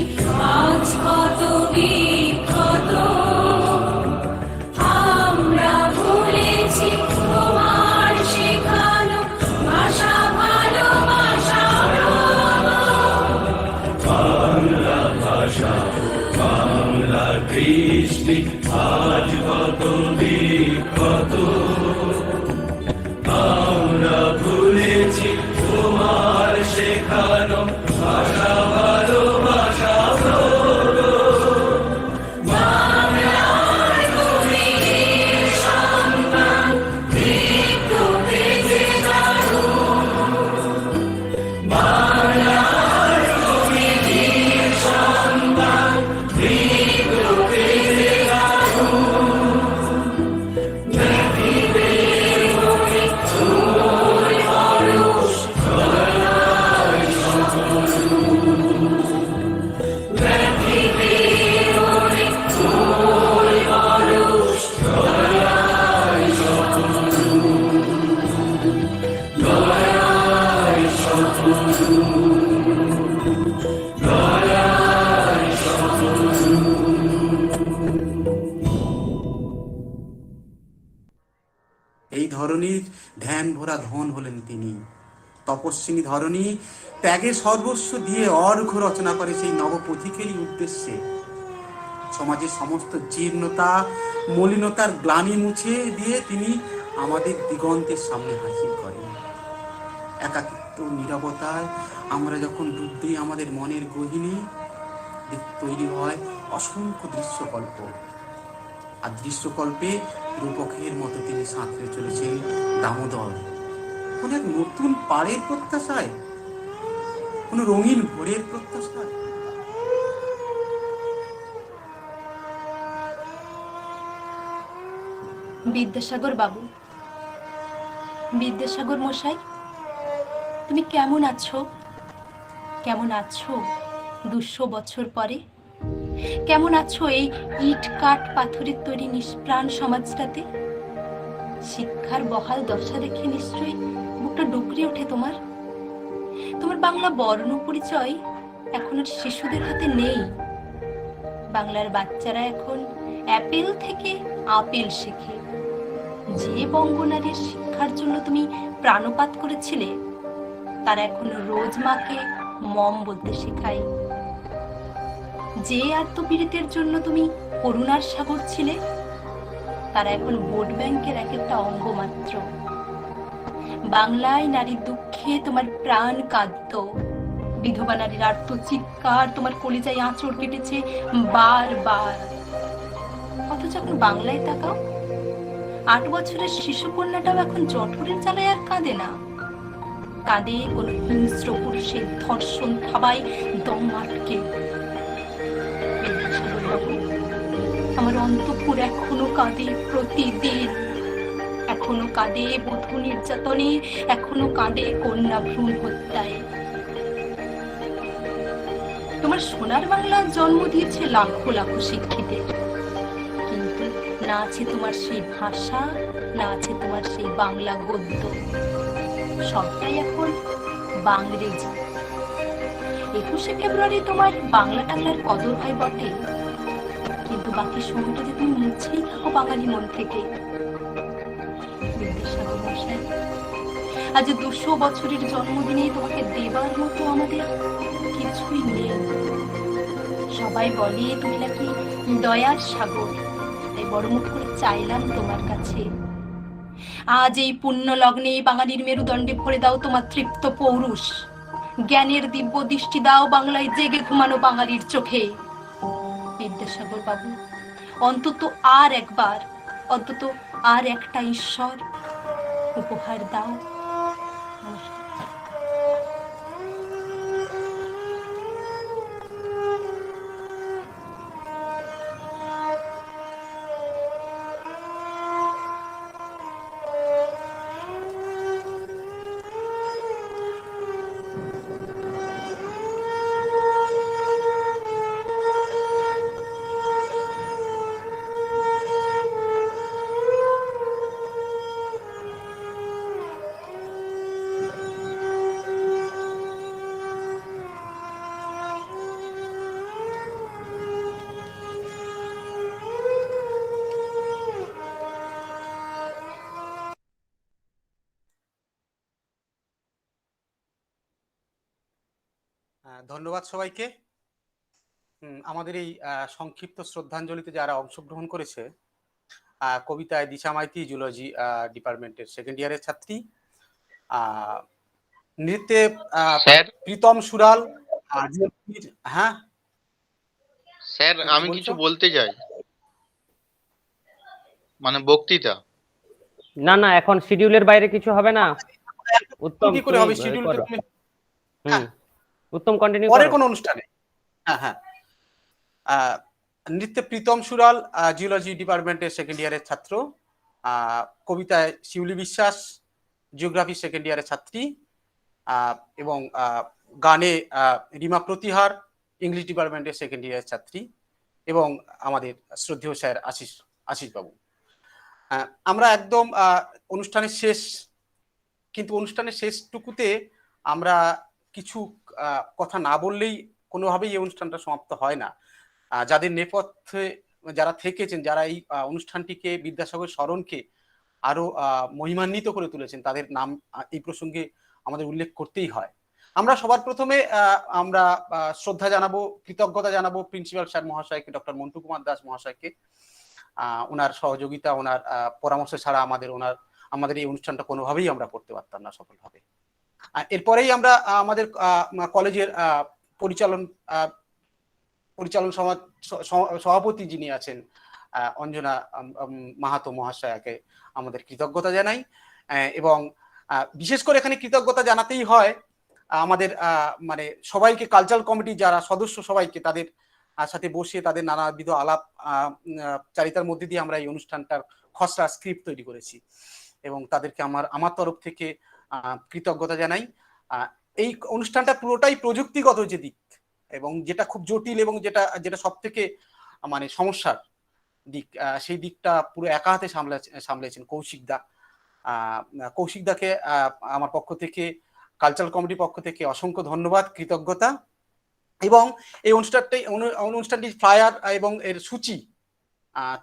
আজ কত বিক্ষত, আমরা ভুলেছি তোমার শেখা ধ্যান ভরা ধন হলেন তিনি। তপস্বিনী ধরণী ত্যাগে সর্বস্ব দিয়ে অর্ঘ্য রচনা করে সেই নবপথিকেরই উদ্দেশ্যে। সমাজের সমস্ত জীর্ণতা মলিনতার গ্লানি মুছে দিয়ে তিনি আমাদের দিগন্তের সামনে হাজির করেন। একাকিত্ব নীরবতায় আমরা যখন ডুব দিই আমাদের মনের গহীনে, তৈরি হয় অসংখ্য দৃশ্যকল্প। আর দৃশ্যকল্পে রূপকের মতো তিনি সাঁতরে চলেছেন দামোদর, কোন এক নতুন পাড়ের প্রত্যাশায়, কোন রঙিন ভোরের প্রত্যাশায়। বিদ্যাসাগর বাবু, বিদ্যাসাগর মশাই, তুমি কেমন আছো? কেমন আছো 200 বছর পরে? কেমন আছো এই ইট কাঠ পাথরের তৈরি নিষ্প্রাণ সমাজটাতে? শিক্ষার বহাল দশা দেখে নিশ্চয়ই বুকটা ডুকরে ওঠে তোমার। তোমার বাংলা বর্ণ পরিচয় এখন আর শিশুদের হাতে নেই। বাংলার বাচ্চারা এখন অ্যাপেল থেকে আপেল শেখে। যে বঙ্গনারীর শিক্ষার জন্য তুমি প্রাণপাত করেছিলে, তারা এখন রোজ মাকে মম বলতে শেখায়। যে আত্মপীড়িতের জন্য তুমি করুণার সাগর ছিলে, তারা এখন ভোট ব্যাংকের এক একটা অঙ্গ মাত্র। বাংলায় নারীর দুঃখে তোমার প্রাণ কাঁদত, বিধবা নারীর আর্ত চিৎকার তোমার কলিজায় আঁচড় কেটেছে বারবার। অথচ এখন বাংলায় তাকাও, 8 বছরের শিশু কন্যাটাও এখন জঠরের জ্বালায় আর কাঁদে না। কাঁদে কোন হিংস্র পুরুষের ধর্ষণ থাবায় দম আটকে। আমার অন্তঃপুর এখনো কাঁদে প্রতিদিন, এখনো কাঁদে বধূ নির্যাতনে, এখনো কাঁদে কন্যা ভ্রূণ হত্যায়। তোমার সোনার বাংলা জন্ম দিয়েছে লাখো লাখো শিক্ষিতের, কিন্তু না আছে তোমার সেই ভাষা, না আছে তোমার সেই বাংলা গদ্য। সবটাই এখন বাংরেজি। 21শে ফেব্রুয়ারি তোমার বাংলা টাংলার কদর হয় বটে, কিন্তু বাকি সময়টা যে তুমি মুছেই থাকো বাঙালি মন থেকে। বিদ্যাসাগর মশাই, আজ 200 বছরের জন্মদিনে তোমাকে দেবার মতো আমাদের কিছুই নেই। সবাই বলে তুমি নাকি দয়ার সাগর, তাই বড় মুখ করে চাইলাম তোমার কাছে, আজ এই পুণ্য লগ্নে বাঙালির মেরুদণ্ডে ভরে দাও তোমার তৃপ্ত পৌরুষ। জ্ঞানের দিব্য দৃষ্টি দাও বাংলায় জেগে ঘুমানো বাঙালির চোখে। বিদ্যাসাগর বাবু, অন্তত আর একবার, অন্তত আর একটা ঈশ্বর উপহার দাও। ধন্যবাদ সবাইকে। আমাদের এই সংক্ষিপ্ত শ্রদ্ধাঞ্জলিতে যারা অংশগ্রহণ করেছে, কবিতায় দিশা মাইতি জুলজি ডিপার্টমেন্টের সেকেন্ড ইয়ারের ছাত্রী, নৃত্যে প্রীতম সুরাল। হ্যাঁ স্যার, আমি কিছু বলতে চাই, মানে বক্তৃতা। না না, এখন শিডিউলের বাইরে কিছু হবে না। উত্তম, কি করে হবে শিডিউল? উত্তম কন্টিনিউ পরের কোন অনুষ্ঠানে। হ্যাঁ, নৃত্যে প্রীতম সুরাল জিওলজি ডিপার্টমেন্টের সেকেন্ড ইয়ারের ছাত্র, কবিতায় শিউলি বিশ্বাস জিওগ্রাফি সেকেন্ড ইয়ারের ছাত্রী, এবং গানে রিমা প্রতিহার ইংলিশ ডিপার্টমেন্টের সেকেন্ড ইয়ারের ছাত্রী, এবং আমাদের শ্রদ্ধেয় স্যার আশিস বাবু। আমরা একদম অনুষ্ঠানের শেষ, কিন্তু অনুষ্ঠানের শেষটুকুতে আমরা কিছু কথা না বললেই কোনোভাবেই এই অনুষ্ঠানটা সমাপ্ত হয় না। যাদের নেপথ্যে যারা থেকেছেন, যারা এই অনুষ্ঠানটিকে, বিদ্যাসাগর স্মরণকে আরো মহিমান্বিত করে তুলেছেন, তাদের নাম এই প্রসঙ্গে আমাদের উল্লেখ করতেই হয়। আমরা সবার প্রথমে আমরা শ্রদ্ধা জানাবো, কৃতজ্ঞতা জানাবো প্রিন্সিপাল স্যার মহাশয়কে, ডক্টর মন্টু কুমার দাস মহাশয়কে। ওনার সহযোগিতা, ওনার পরামর্শ ছাড়া আমাদের এই অনুষ্ঠানটা কোনোভাবেই আমরা করতে পারতাম না সফলভাবে। এরপরেই আমরা আমাদের কলেজের পরিচালন সভাপতি যিনি আছেন অঞ্জনা মাহাতো মহাশয়াকে আমাদের কৃতজ্ঞতা জানাই। এবং বিশেষ করে এখানে কৃতজ্ঞতা জানাতেই হয় আমাদের মানে সবাইকে, কালচারাল কমিটি যারা সদস্য সবাইকে, তাদের সাথে বসে তাদের নানাবিধ আলাপ চারিতার মধ্যে দিয়ে আমরা এই অনুষ্ঠানটার খসড়া স্ক্রিপ্ট তৈরি করেছি এবং তাদেরকে আমার তরফ থেকে কৃতজ্ঞতা জানাই। এই অনুষ্ঠানটা পুরোটাই প্রযুক্তিগত যে দিক, এবং যেটা খুব জটিল এবং যেটা সব থেকে মানে সমস্যার দিক, সেই দিকটা পুরো একা হাতে সামলেছেন কৌশিকদাকে আমার পক্ষ থেকে, কালচারাল কমিটির পক্ষ থেকে অসংখ্য ধন্যবাদ, কৃতজ্ঞতা। এবং এই অনুষ্ঠানটি ফ্লায়ার এবং এর সূচি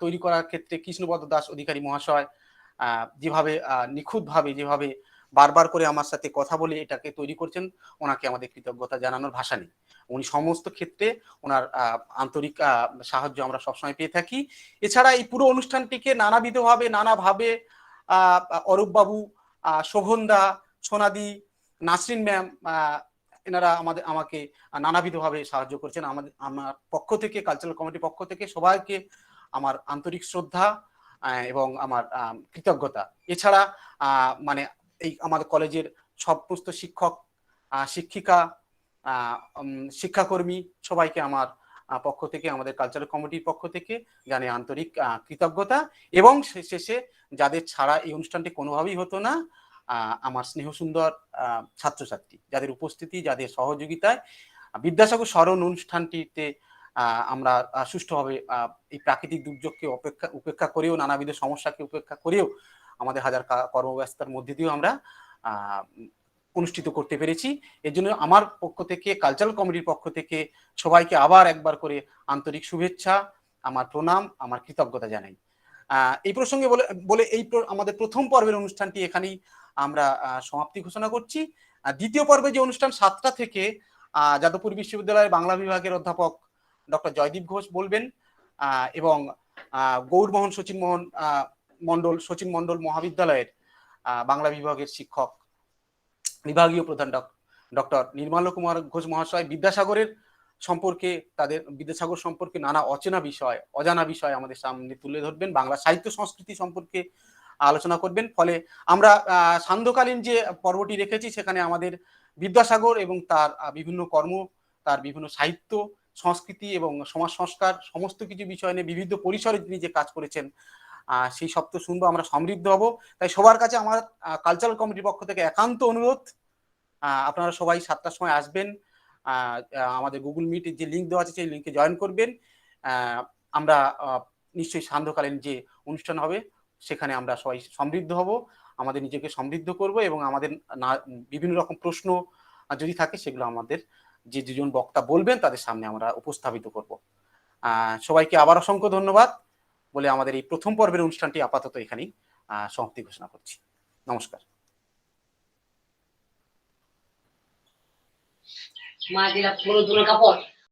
তৈরি করার ক্ষেত্রে কৃষ্ণপদ দাস অধিকারী মহাশয় যেভাবে নিখুঁতভাবে, যেভাবে বারবার করে আমার সাথে কথা বলে এটাকে তৈরি করছেন, ওনাকে আমাদের কৃতজ্ঞতা জানানোর ভাষা নেই। উনি সমস্ত ক্ষেত্রে ওনার আন্তরিক সাহায্য আমরা সবসময় পেয়ে থাকি। এছাড়া এই পুরো অনুষ্ঠানটিকে নানাভাবে অরূপবাবু, শোভনদা, সোনাদি, নাসরিন ম্যাম, এনারা আমাকে নানাবিধভাবে সাহায্য করছেন। আমার পক্ষ থেকে, কালচারাল কমিটির পক্ষ থেকে সবাইকে আমার আন্তরিক শ্রদ্ধা এবং আমার কৃতজ্ঞতা। এছাড়া মানে এই আমাদের কলেজের সমস্ত শিক্ষক, শিক্ষিকা, শিক্ষাকর্মী সবাইকে আমার পক্ষ থেকে, আমাদের কালচারাল কমিটির পক্ষ থেকে জানাই আন্তরিক কৃতজ্ঞতা। এবং শেষে যাদের ছাড়া এই অনুষ্ঠানটি কোনোভাবেই হতো না, আমার স্নেহ সুন্দর ছাত্রছাত্রী, যাদের উপস্থিতি, যাদের সহযোগিতায় বিদ্যাসাগর স্মরণ অনুষ্ঠানটিতে আমরা সুষ্ঠুভাবে এই প্রাকৃতিক দুর্যোগকে উপেক্ষা করেও, নানাবিধ সমস্যাকে উপেক্ষা করেও, আমাদের হাজার কর্মব্যস্ততার মধ্যে দিয়েও আমরা অনুষ্ঠিত করতে পেরেছি। এর জন্য আমার পক্ষ থেকে, কালচারাল কমিটির পক্ষ থেকে সবাইকে আবার একবার করে আন্তরিক শুভেচ্ছা, আমার প্রণাম, আমার কৃতজ্ঞতা জানাই। এই প্রসঙ্গে বলে আমাদের প্রথম পর্বের অনুষ্ঠানটি এখানেই আমরা সমাপ্তি ঘোষণা করছি। দ্বিতীয় পর্বে যে অনুষ্ঠান 7টা থেকে যাদবপুর বিশ্ববিদ্যালয়ের বাংলা বিভাগের অধ্যাপক ডক্টর জয়দীপ ঘোষ বলবেন, এবং গৌরমোহন সচিন মণ্ডল মহাবিদ্যালয়ের বাংলা বিভাগের শিক্ষক, বিভাগীয় প্রধান ডক্টর নির্মল কুমার ঘোষ মহাশয় বিদ্যাসাগর সম্পর্কে নানা অজানা বিষয় আমাদের সামনে তুলে ধরবেন, বাংলা সাহিত্য সংস্কৃতি সম্পর্কে আলোচনা করবেন। ফলে আমরা সান্ধ্যকালীন যে পর্বটি রেখেছি সেখানে আমাদের বিদ্যাসাগর এবং তার বিভিন্ন কর্ম, তার বিভিন্ন সাহিত্য, সংস্কৃতি এবং সমাজ সংস্কার সমস্ত কিছু বিষয় নিয়ে বিবিধ পরিসরে তিনি যে কাজ করেছেন সেই সব তো শুনবো, আমরা সমৃদ্ধ হব। তাই সবার কাছে আমার কালচারাল কমিটির পক্ষ থেকে একান্ত অনুরোধ, আপনারা সবাই 7টার সময় আসবেন, আমাদের গুগল মিটের যে লিঙ্ক দেওয়া আছে সেই লিঙ্কে জয়েন করবেন। আমরা নিশ্চয়ই সান্ধ্যকালীন যে অনুষ্ঠান হবে সেখানে আমরা সবাই সমৃদ্ধ হব, আমাদের নিজেকে সমৃদ্ধ করব এবং আমাদের বিভিন্ন রকম প্রশ্ন যদি থাকে সেগুলো আমাদের যে দুজন বক্তা বলবেন তাদের সামনে আমরা উপস্থাপিত করব। সবাইকে আবার অসংখ্য ধন্যবাদ বলে আমাদের এই প্রথম পর্বের অনুষ্ঠানটি আপাতত এখানেই সমাপ্তি ঘোষণা করছি। নমস্কার। মা দিলা পুরো দুটো কাপড়